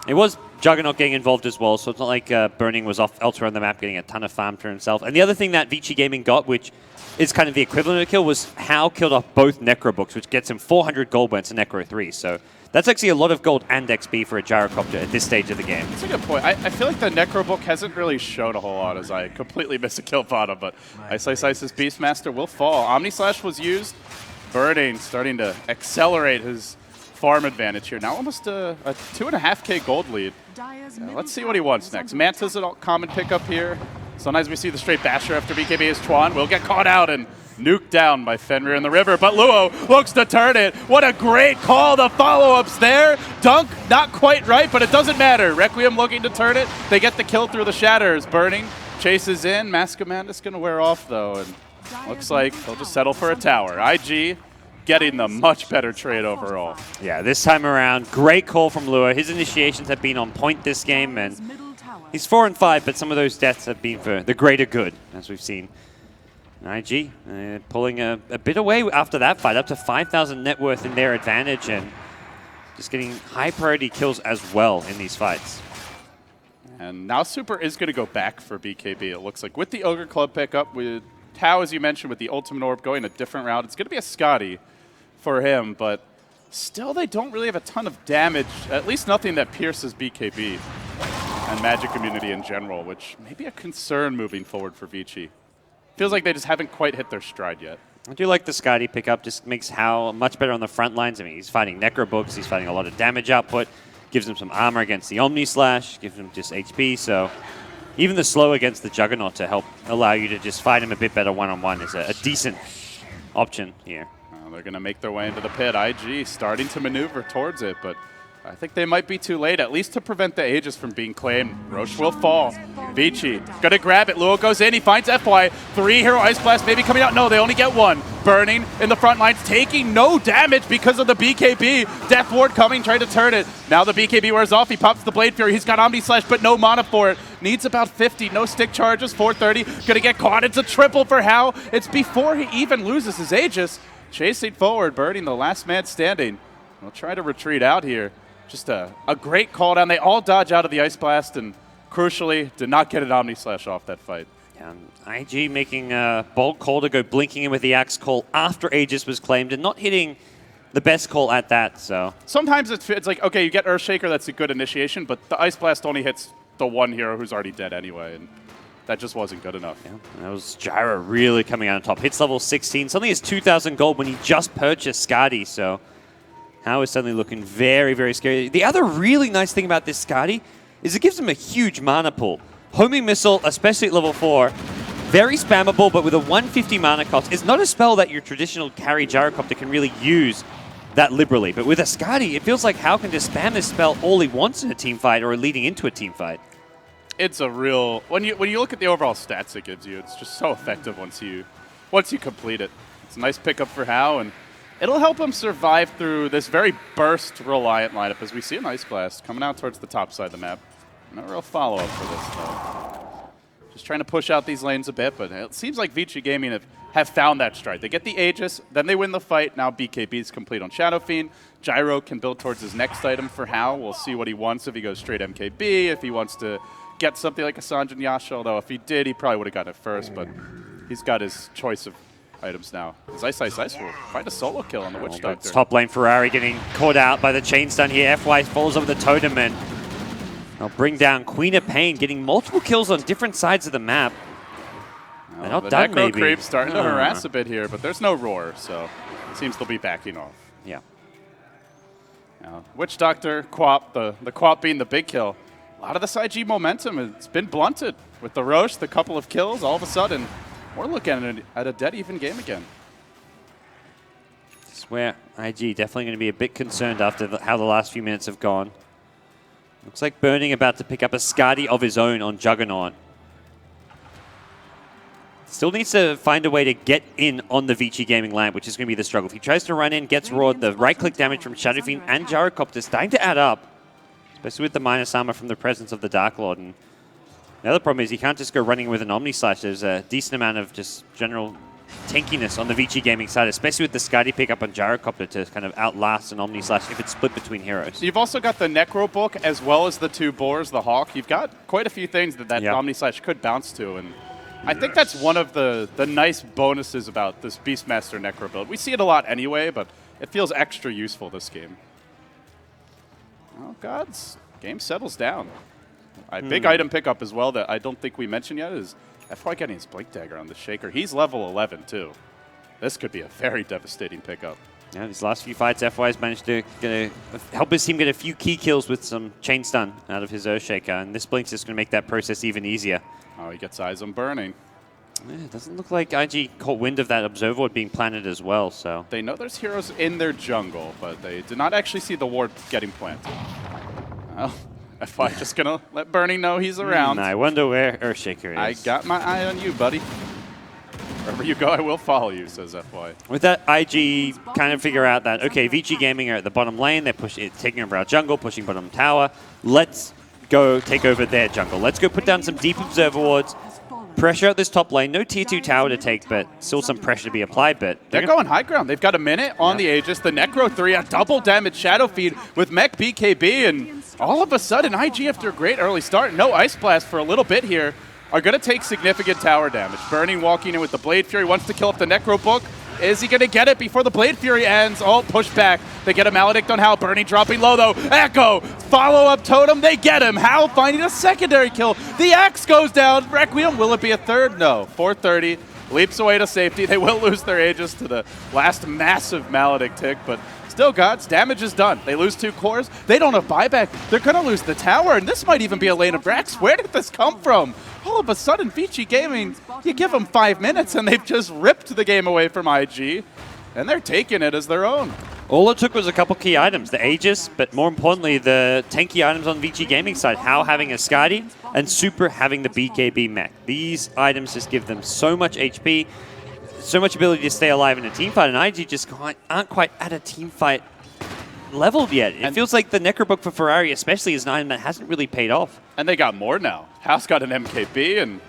It was Juggernaut getting involved as well, so it's not like Burning was off elsewhere on the map getting a ton of farm for himself. And the other thing that Vici Gaming got, which is kind of the equivalent of a kill, was Hao killed off both Necro Books, which gets him 400 gold when it's a Necro 3. So that's actually a lot of gold and XP for a Gyrocopter at this stage of the game. That's a good point. I feel like the Necro Book hasn't really shown a whole lot as I completely miss a kill bottom, but Ice Ice's Beastmaster will fall. Omni Slash was used. Burning starting to accelerate his farm advantage here. Now almost a 2.5k gold lead. Let's see what he wants next. Manta's a common pickup here. Sometimes we see the straight basher after BKB is Chuan. Will get caught out, and nuked down by Fenrir in the river, but Luo looks to turn it. What a great call, the follow-ups there. Dunk, not quite right, but it doesn't matter. Requiem looking to turn it. They get the kill through the shatters. Burning chases in. Mask of Madness going to wear off, though, and looks like they'll just settle for a tower. IG getting the much better trade overall. Yeah, this time around, great call from Luo. His initiations have been on point this game, and he's 4 and 5, but some of those deaths have been for the greater good, as we've seen. IG pulling a bit away after that fight, up to 5,000 net worth in their advantage, and just getting high priority kills as well in these fights. And now Super is going to go back for BKB, it looks like. With the Ogre Club pickup, with Tao, as you mentioned, with the Ultimate Orb going a different route, it's going to be a Scotty for him, but still they don't really have a ton of damage, at least nothing that pierces BKB and Magic community in general, which may be a concern moving forward for Vici. Feels like they just haven't quite hit their stride yet. I do like the Scotty pickup, just makes Hao much better on the front lines. I mean, he's fighting Necrobooks, he's fighting a lot of damage output, gives him some armor against the Omni Slash, gives him just HP, so even the slow against the Juggernaut to help allow you to just fight him a bit better one-on-one is a decent option here. They're going to make their way into the pit. IG starting to maneuver towards it, but I think they might be too late, at least to prevent the Aegis from being claimed. Roche will fall. Vici going to grab it. Luo goes in. He finds FY. 3 Hero Ice Blast maybe coming out. No, they only get 1. Burning in the front lines, taking no damage because of the BKB. Death Ward coming, trying to turn it. Now the BKB wears off. He pops the Blade Fury. He's got Omni Slash, but no mana for it. Needs about 50. No stick charges. 430. Going to get caught. It's a triple for Hao. It's before he even loses his Aegis. Chasing forward, Burning the last man standing. We'll try to retreat out here. Just a great call down. They all dodge out of the Ice Blast, and crucially, did not get an Omni Slash off that fight. Yeah, IG making a bold call to go blinking in with the Axe call after Aegis was claimed, and not hitting the best call at that, so. Sometimes it's like, okay, you get Earthshaker, that's a good initiation, but the Ice Blast only hits the one hero who's already dead anyway, and that just wasn't good enough. Yeah, that was Gyro really coming out on top. Hits level 16, suddenly has 2,000 gold when he just purchased Skadi, so Hao is suddenly looking very, very scary. The other really nice thing about this Skadi is it gives him a huge mana pool. Homing Missile, especially at level 4, very spammable, but with a 150 mana cost, is not a spell that your traditional carry Gyrocopter can really use that liberally. But with a Skadi, it feels like Hao can just spam this spell all he wants in a team fight or leading into a team fight. It's a real, when you look at the overall stats it gives you, it's just so effective once you complete it. It's a nice pickup for Hao, and it'll help him survive through this very burst-reliant lineup, as we see an Ice Blast coming out towards the top side of the map. No real follow-up for this, though. Just trying to push out these lanes a bit, but it seems like Vici Gaming have found that stride. They get the Aegis, then they win the fight. Now BKB is complete on Shadow Fiend. Gyro can build towards his next item for Hao. We'll see what he wants if he goes straight MKB, if he wants to get something like a Sanjin Yasha, although if he did, he probably would have gotten it first, but he's got his choice of items now. Ice will find a solo kill on the Witch Doctor. Top lane Ferrari getting caught out by the chain stun here. FY follows up with the Totem, and they'll bring down Queen of Pain, getting multiple kills on different sides of the map. They're not the done, Necro maybe. Creep's starting to harass a bit here, but there's no roar, so it seems they'll be backing off. Yeah. Now, Witch Doctor, Quap, the Quap being the big kill. A lot of this IG momentum has been blunted with the Roche, the couple of kills. All of a sudden, we're looking at a dead even game again. I swear, IG definitely going to be a bit concerned after how the last few minutes have gone. Looks like Burning about to pick up a Skadi of his own on Juggernaut. Still needs to find a way to get in on the Vici Gaming land, which is going to be the struggle. If he tries to run in, gets roared, the right-click damage from Shadow Fiend and Gyrocopter starting to add up, especially with the minus armor from the presence of the Dark Lord. And the other problem is you can't just go running with an Omni Slash. There's a decent amount of just general tankiness on the Vici Gaming side, especially with the Skadi pickup on Gyrocopter to kind of outlast an Omni Slash if it's split between heroes. You've also got the Necro Book as well as the 2 Boars, the Hawk. You've got quite a few things that Omni Slash could bounce to, and I think that's one of the nice bonuses about this Beastmaster Necro build. We see it a lot anyway, but it feels extra useful this game. Oh, GoDz. Game settles down. A big item pickup as well that I don't think we mentioned yet is FY getting his Blink Dagger on the Shaker. He's level 11 too. This could be a very devastating pickup. Yeah, these last few fights, FY's managed to help his team get a few key kills with some chain stun out of his Earthshaker, and this Blink's just going to make that process even easier. Oh, he gets eyes on Burning. Yeah, it doesn't look like IG caught wind of that observer ward being planted as well, so. They know there's heroes in their jungle, but they did not actually see the ward getting planted. Well, FY just going to let Bernie know he's around. I wonder where Earthshaker is. I got my eye on you, buddy. Wherever you go, I will follow you, says FY. With that, IG kind of figure out that, okay, VG Gaming are at the bottom lane. They're taking over our jungle, pushing bottom tower. Let's go take over their jungle. Let's go put down some deep observer wards. Pressure out this top lane. No tier 2 tower to take, but still some pressure to be applied. But they're going high ground. They've got a minute on the Aegis. The Necro 3, a double damage Shadow Feed with Mech BKB. And all of a sudden, IG, after a great early start, no Ice Blast for a little bit here, are going to take significant tower damage. Burning walking in with the Blade Fury, wants to kill up the Necro Book. Is he going to get it before the Blade Fury ends? Oh, push back. They get a Maledict on Hal. Burning dropping low, though. Echo, follow-up totem. They get him. Hal finding a secondary kill. The axe goes down. Requiem, will it be a third? No. 430 leaps away to safety. They will lose their Aegis to the last massive Maledict tick, but still, GoDz, damage is done. They lose 2 cores. They don't have buyback. They're going to lose the tower, and this might even be a lane of Brax. Where did this come from? All of a sudden, VG Gaming, you give them 5 minutes, and they've just ripped the game away from IG, and they're taking it as their own. all it took was a couple key items, the Aegis, but more importantly, the tanky items on VG Gaming side, Hal having a Skadi, and Super having the BKB mech. These items just give them so much HP, so much ability to stay alive in a team fight, and IG just aren't quite at a team fight leveled yet. It feels like the Necrobook for Ferrari especially is an item that hasn't really paid off. And they got more now. Hal's got an MKB, and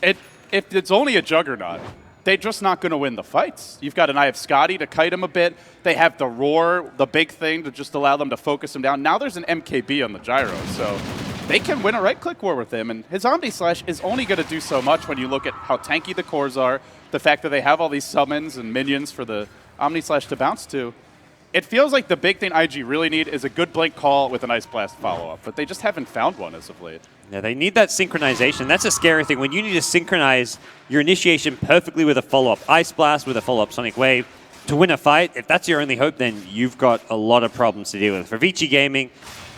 if it's only a Juggernaut, they're just not going to win the fights. You've got an Eye of Scotty to kite him a bit. They have the Roar, the big thing, to just allow them to focus him down. Now there's an MKB on the Gyro, so they can win a right-click war with him. And his Omni Slash is only going to do so much when you look at how tanky the cores are, the fact that they have all these summons and minions for the Omni Slash to bounce to. It feels like the big thing IG really need is a good Blink call with an Ice Blast follow-up, but they just haven't found one as of late. Yeah, they need that synchronization. That's a scary thing. When you need to synchronize your initiation perfectly with a follow-up Ice Blast, with a follow-up Sonic Wave, to win a fight, if that's your only hope, then you've got a lot of problems to deal with. For Vici Gaming,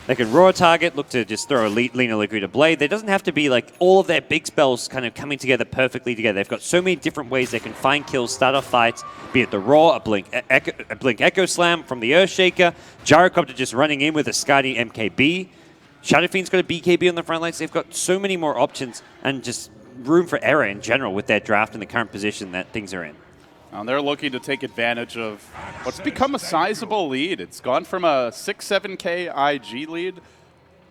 they can Roar target, look to just throw a Lina Laguda Blade. There doesn't have to be like all of their big spells kind of coming together perfectly together. They've got so many different ways they can find kills, start off fights, be it the Roar, a Blink Echo Slam from the Earthshaker, Gyrocopter just running in with a Skadi MKB. Shadow Fiend's got a BKB on the front lines. They've got so many more options and just room for error in general with their draft and the current position that things are in. And they're looking to take advantage of what's become a sizable lead. It's gone from a 6-7K IG lead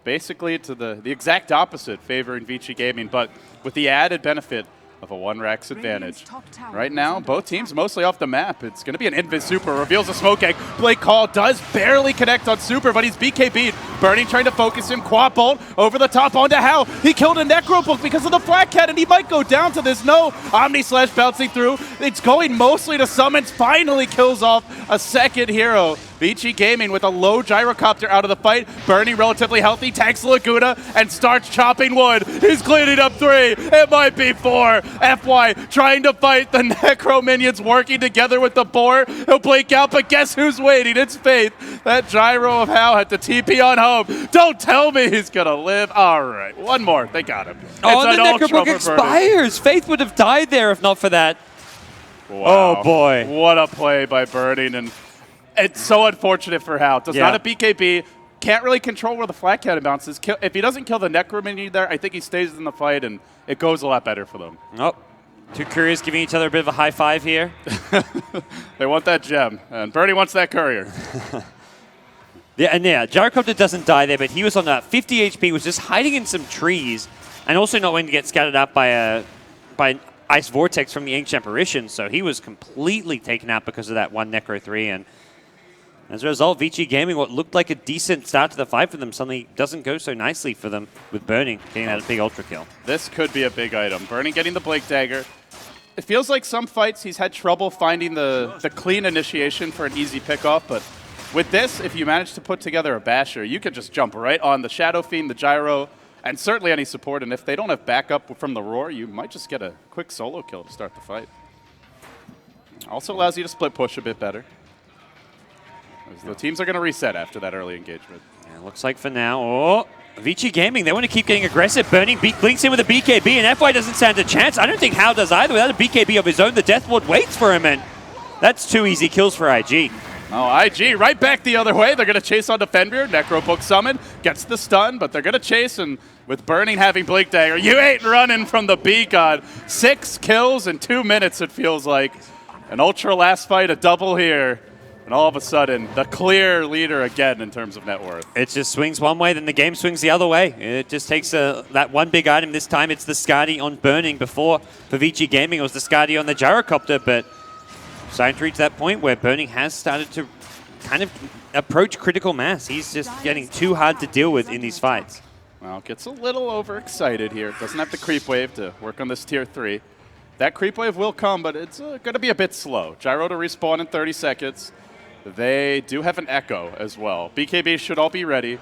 basically to the exact opposite, favoring Vici Gaming, but with the added benefit of a 1-Rax advantage. Right now, both teams mostly off the map. It's going to be an Invis Super, reveals a Smoke Egg. Blake Call does barely connect on Super, but he's BKB'd. Burning trying to focus him. Quad Bolt over the top onto Hal. He killed a Necrobook because of the Flat Cat, and he might go down to this. No, Omni Slash bouncing through. It's going mostly to summons. Finally kills off a second hero. Vici Gaming with a low Gyrocopter out of the fight. Burning relatively healthy, tags Laguna, and starts chopping wood. He's cleaning up 3. It might be 4. FY trying to fight the Necro minions, working together with the Boar. He'll blink out, but guess who's waiting? It's Faith. That Gyro of Hal had to TP on home. Don't tell me he's going to live. All right, one more. They got him. Oh, and the Necrobook expires. Faith would have died there if not for that. Wow. Oh, boy. What a play by Burning. And it's so unfortunate for Hal. Does not have BKB. Can't really control where the Flat Cat bounces. If he doesn't kill the Necro minion there, I think he stays in the fight, and it goes a lot better for them. Oh, two couriers giving each other a bit of a high five here. They want that gem, and Bernie wants that courier. Yeah, Gyrocopter doesn't die there, but he was on that 50 HP, was just hiding in some trees, and also not wanting to get scattered out by an Ice Vortex from the Ancient Apparition, so he was completely taken out because of that one Necro 3, and as a result, Vici Gaming, what looked like a decent start to the fight for them, suddenly doesn't go so nicely for them with Burning getting that big ultra kill. This could be a big item. Burning getting the Blake Dagger. It feels like some fights he's had trouble finding the clean initiation for an easy pickoff, but with this, if you manage to put together a basher, you can just jump right on the Shadow Fiend, the Gyro, and certainly any support, and if they don't have backup from the Roar, you might just get a quick solo kill to start the fight. Also allows you to split push a bit better. The teams are going to reset after that early engagement. Yeah, looks like for now, VG Gaming, they want to keep getting aggressive. Burning blinks in with a BKB, and FY doesn't stand a chance. I don't think Hao does either. Without a BKB of his own, the Death Ward waits for him, and that's 2 easy kills for IG. Oh, IG right back the other way. They're going to chase on Defender. Necrobook Summon gets the stun, but they're going to chase, and with Burning having Blink Dagger, you ain't running from the B-God. 6 kills in 2 minutes, it feels like. An Ultra last fight, a double here. And all of a sudden, the clear leader again in terms of net worth. It just swings one way, then the game swings the other way. It just takes that one big item. This time it's the Skadi on Burning. Before, for VG Gaming, it was the Skadi on the Gyrocopter, but starting to reach that point where Burning has started to kind of approach critical mass. He's just getting too hard to deal with in these fights. Well, gets a little overexcited here. Doesn't have the creep wave to work on this tier 3. That creep wave will come, but it's going to be a bit slow. Gyro to respawn in 30 seconds. They do have an Echo as well. BKB should all be ready.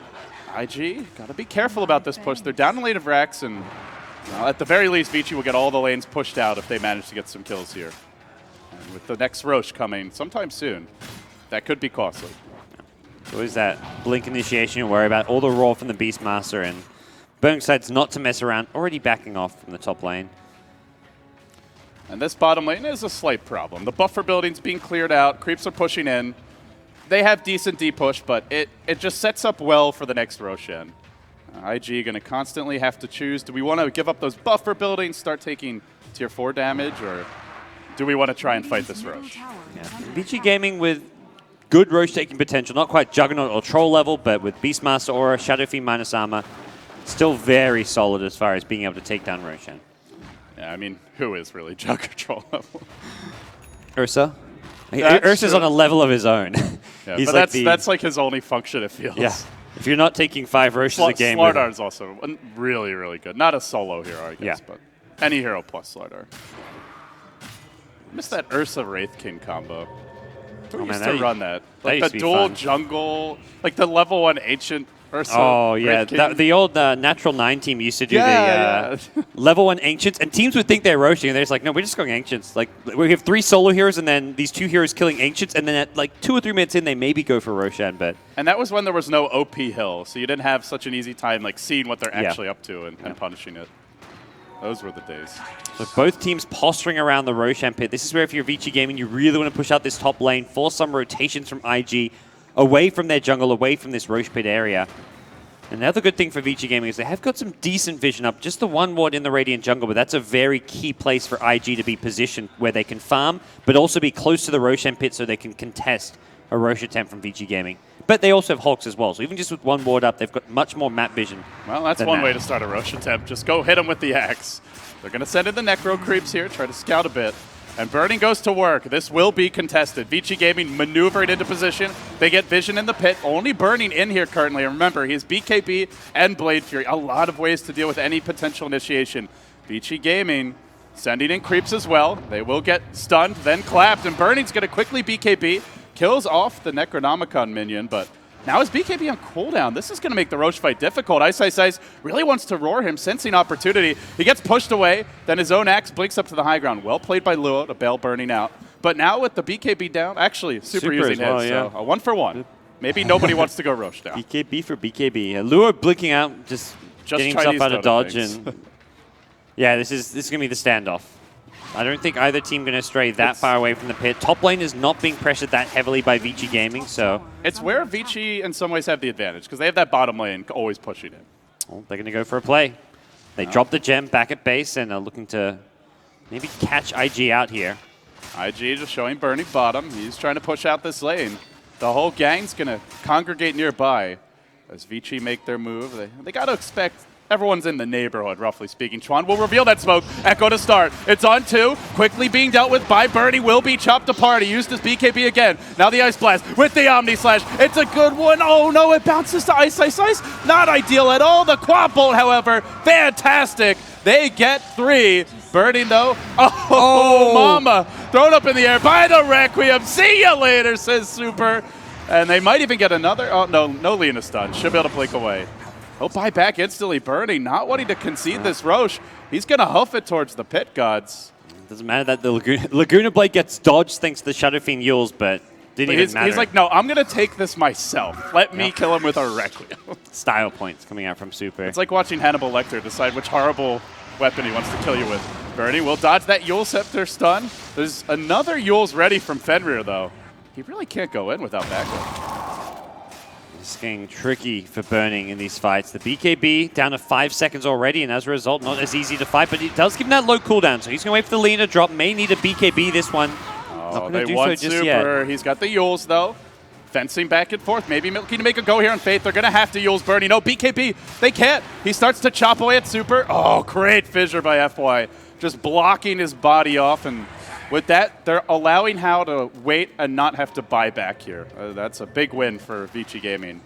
IG, got to be careful about this push. They're down in lane of Rax, and at the very least, Vici will get all the lanes pushed out if they manage to get some kills here. And with the next Roche coming sometime soon, that could be costly. So is that blink initiation you worry about? All the roar from the Beastmaster, and Burning decides not to mess around, already backing off from the top lane. And this bottom lane is a slight problem. The buffer building's being cleared out, creeps are pushing in. They have decent D-push, but it just sets up well for the next Roshan. IG going to constantly have to choose, do we want to give up those buffer buildings, start taking tier 4 damage, or do we want to try and fight this Roche? Yeah. VG Gaming with good Roche taking potential, not quite Juggernaut or Troll level, but with Beastmaster Aura, Shadow Fiend minus armor, still very solid as far as being able to take down Roshan. Yeah, I mean, who is really Jugger Troll level? Ursa? That's Ursa's true. on a level of his own. Yeah, He's but like that's like his only function, it feels. Yeah. If you're not taking 5 Roches a game... Starladder is also really, really good. Not a solo hero, I guess, Yeah. but any hero plus Starladder. Miss that Ursa Wraith King combo. Who used to run that? Like used the to be dual fun. jungle, like the level 1 ancient Ursa. Oh, yeah. Wraith King. The old Natural 9 team used to do Yeah. level 1 Ancients, and teams would think they're Roshing, and they're just like, no, we're just going Ancients. Like, we have 3 solo heroes, and then these 2 heroes killing Ancients, and then at like 2 or 3 minutes in, they maybe go for Roshan, but... And that was when there was no OP hill, so you didn't have such an easy time like seeing what they're Yeah. actually up to and punishing it. Those were the days. So both teams posturing around the Roshan pit. This is where if you're VG Gaming, you really want to push out this top lane, force some rotations from IG, away from their jungle, away from this Roche pit area. Another good thing for VG Gaming is they have got some decent vision up. Just the 1 ward in the Radiant jungle, but that's a very key place for IG to be positioned where they can farm, but also be close to the Roshan pit so they can contest a Roche attempt from VG Gaming. But they also have Hulks as well, so even just with 1 ward up, they've got much more map vision. Well, that's one way to start a Roche attempt. Just go hit them with the axe. They're going to send in the Necro creeps here, try to scout a bit. And Burning goes to work. This will be contested. VG Gaming maneuvering into position. They get vision in the pit. Only Burning in here currently. And remember, he has BKB and Blade Fury. A lot of ways to deal with any potential initiation. VG Gaming sending in creeps as well. They will get stunned, then clapped. And Burning's going to quickly BKB. Kills off the Necronomicon minion, but now his BKB on cooldown. This is going to make the Roche fight difficult. XII really wants to roar him, sensing opportunity. He gets pushed away, then his own axe blinks up to the high ground. Well played by Luo, the Bell burning out. But now with the BKB down, actually super using as well, his, yeah. so a 1-for-1. Maybe nobody wants to go Roche now. BKB for BKB. Lure blinking out, just getting himself Chinese out of Dota dodge. things. And yeah, this is going to be the standoff. I don't think either team going to stray that far away from the pit. Top lane is not being pressured that heavily by VG Gaming, so... It's where Vici in some ways have the advantage, because they have that bottom lane always pushing it. Well, they're going to go for a play. They drop the gem back at base and are looking to maybe catch IG out here. IG just showing Burning bottom. He's trying to push out this lane. The whole gang's going to congregate nearby as Vici make their move. They got to expect everyone's in the neighborhood, roughly speaking. Chuan will reveal that smoke. Echo to start. It's on 2. Quickly being dealt with by Bernie. Will be chopped apart. He used his BKB again. Now the Ice Blast with the Omni Slash. It's a good one. Oh no, it bounces to Ice. Not ideal at all. The Quad Bolt, however, fantastic. They get 3. Burning though. Oh, mama. Thrown up in the air by the Requiem. See you later, says Super. And they might even get another. Oh, no Lena stun. Should be able to blink away. He'll buy back instantly. Burning, not wanting to concede this Roche. He's going to huff it towards the pit gods. Doesn't matter that the Laguna Blade gets dodged thanks to the Shadow Fiend Yules, but Didn't even matter. He's like, no, I'm going to take this myself. Let me kill him with a Requiem. Style points coming out from Super. It's like watching Hannibal Lecter decide which horrible weapon he wants to kill you with. Bernie will dodge that Yule Scepter stun. There's another Yule's ready from Fenrir, though. He really can't go in without backup. It's getting tricky for Burning in these fights. The BKB down to 5 seconds already, and as a result, not as easy to fight, but it does give him that low cooldown, so he's going to wait for the Lina drop. May need a BKB this one. Oh, they want Super. He's got the Yules, though. Fencing back and forth. Maybe looking to make a go here on Faith. They're going to have to Yules Bernie. No, BKB. They can't. He starts to chop away at Super. Oh, great fissure by FY. Just blocking his body off. And with that, they're allowing Hao to wait and not have to buy back here. That's a big win for Vici Gaming.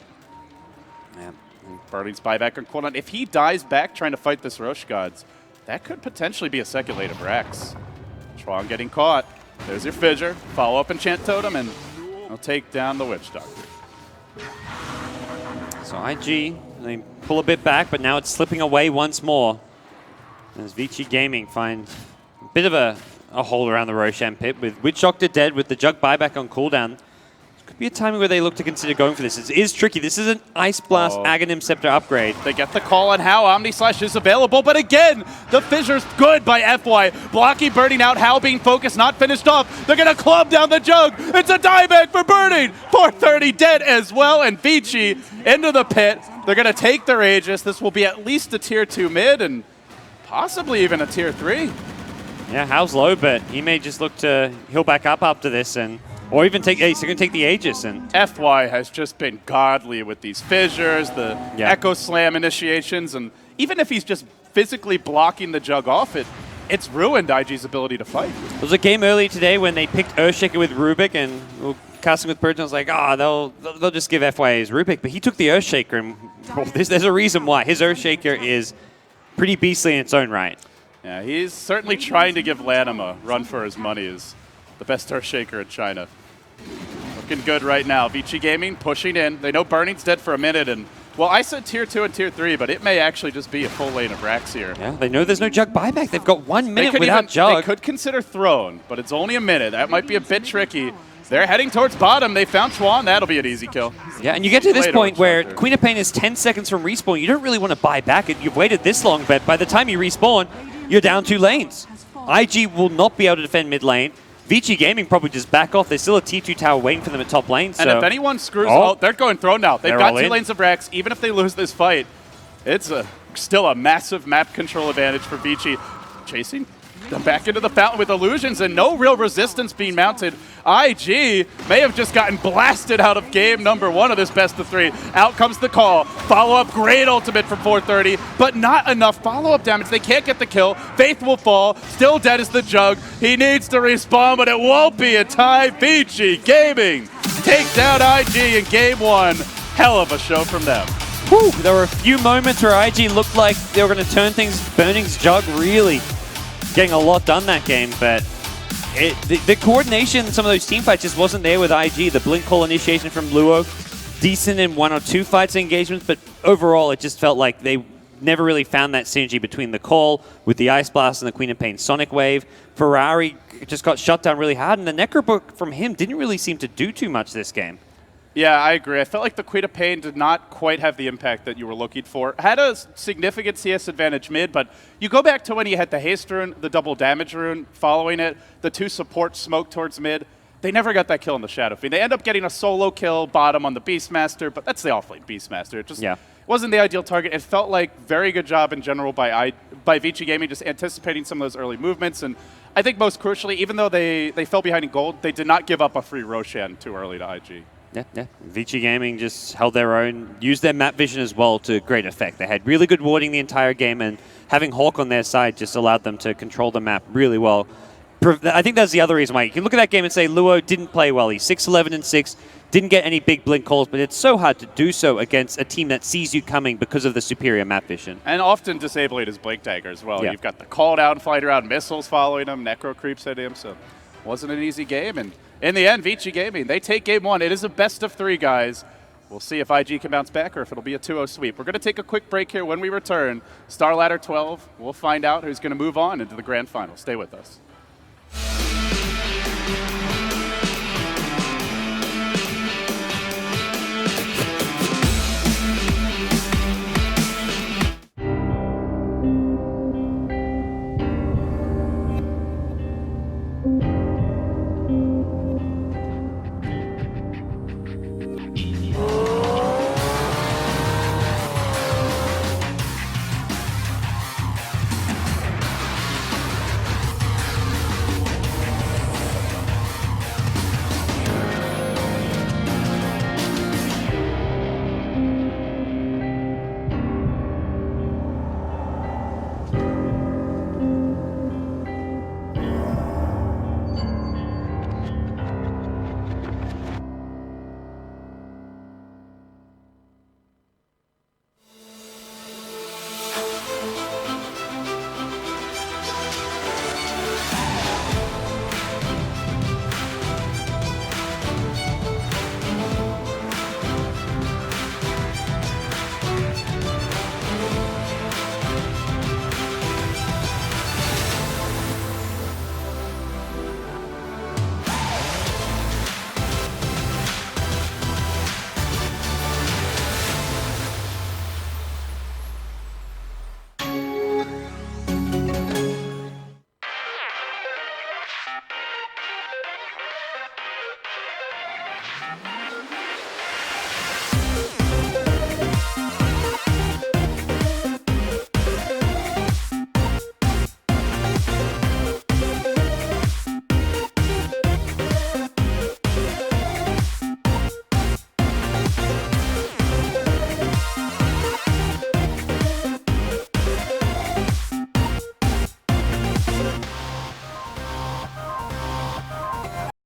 Yeah. Bernie's buyback on cooldown. If he dies back trying to fight this Rosh Gods, that could potentially be a second lane of Rax. Chuan getting caught. There's your fissure. Follow up Enchant Totem, and I'll take down the Witch Doctor. So IG, they pull a bit back, but now it's slipping away once more. As Vici Gaming find a bit of a hole around the Roshan pit with Witch Doctor dead with the Jug buyback on cooldown. Could be a timing where they look to consider going for this. It is tricky. This is an Ice Blast Aghanim Scepter upgrade. They get the call on Hao. Omni Slash is available, but again, the fissure's good by FY. Blocky burning out, Hao being focused, not finished off. They're going to club down the Jug. It's a dieback for Burning. 430 dead as well, and Vici into the pit. They're going to take their Aegis. This will be at least a tier 2 mid and possibly even a tier 3. Yeah, Hao's low, but he may just look to heal back up after this and or even take, he's going to take the Aegis. And FY has just been godly with these fissures, the Echo Slam initiations, and even if he's just physically blocking the Jug off, it's ruined IG's ability to fight. There was a game earlier today when they picked Earthshaker with Rubik and casting with Birds, and I was like, they'll just give FY his Rubik, but he took the Earthshaker, and there's a reason why. His Earthshaker is pretty beastly in its own right. Yeah, he's certainly trying to give Lanham a run for his money as the best Earthshaker in China. Looking good right now. Vici Gaming pushing in. They know Burning's dead for a minute, and well, I said tier 2 and tier 3, but it may actually just be a full lane of Rax here. Yeah, they know there's no Jug buyback. They've got 1 minute without Jug. They could consider Throne, but it's only a minute. That might be a bit tricky. They're heading towards bottom. They found Chuan. That'll be an easy kill. Yeah, and you get to this point where Queen of Pain is 10 seconds from respawn. You don't really want to buy back. You've waited this long, but by the time you respawn, you're down 2 lanes. IG will not be able to defend mid lane. Vici Gaming probably just back off. There's still a T2 tower waiting for them at top lane. So. And if anyone screws they're going Throne now. They've got 2 lanes of Rax. Even if they lose this fight, it's still a massive map control advantage for Vici. Chasing them back into the fountain with illusions and no real resistance being mounted. IG may have just gotten blasted out of game number 1 of this best of 3. Out comes the call. Follow-up, great ultimate from 430, but not enough follow-up damage. They can't get the kill. Faith will fall. Still dead is the Jug. He needs to respawn, but it won't be a tie. Vici Gaming takes down IG in game 1. Hell of a show from them. Whew, there were a few moments where IG looked like they were going to turn things. Burning's Jug really getting a lot done that game, but the coordination in some of those team fights just wasn't there with IG. The blink call initiation from Luo, decent in 1 or 2 fights and engagements, but overall it just felt like they never really found that synergy between the call with the Ice Blast and the Queen of Pain Sonic Wave. Ferrari just got shut down really hard, and the Necrobook from him didn't really seem to do too much this game. Yeah, I agree. I felt like the Queen of Pain did not quite have the impact that you were looking for. Had a significant CS advantage mid, but you go back to when he had the haste rune, the double damage rune following it, the 2 support smoke towards mid. They never got that kill in the Shadow Fiend. They end up getting a solo kill bottom on the Beastmaster, but that's the off-lane Beastmaster. It just wasn't the ideal target. It felt like very good job in general by Vici Gaming, just anticipating some of those early movements. And I think most crucially, even though they fell behind in gold, they did not give up a free Roshan too early to IG. Yeah. Vici Gaming just held their own, used their map vision as well to great effect. They had really good warding the entire game, and having Hawk on their side just allowed them to control the map really well. I think that's the other reason why. You can look at that game and say Luo didn't play well. He's 6-11-6, didn't get any big blink calls, but it's so hard to do so against a team that sees you coming because of the superior map vision. And often disabling his blink dagger as well. Yeah. You've got the call down, flight around, missiles following him, Necro creeps at him, so it wasn't an easy game. And in the end, Vici Gaming, they take game 1. It is a best of 3, guys. We'll see if IG can bounce back or if it'll be a 2-0 sweep. We're going to take a quick break here. When we return, Starladder 12, we'll find out who's going to move on into the grand final. Stay with us.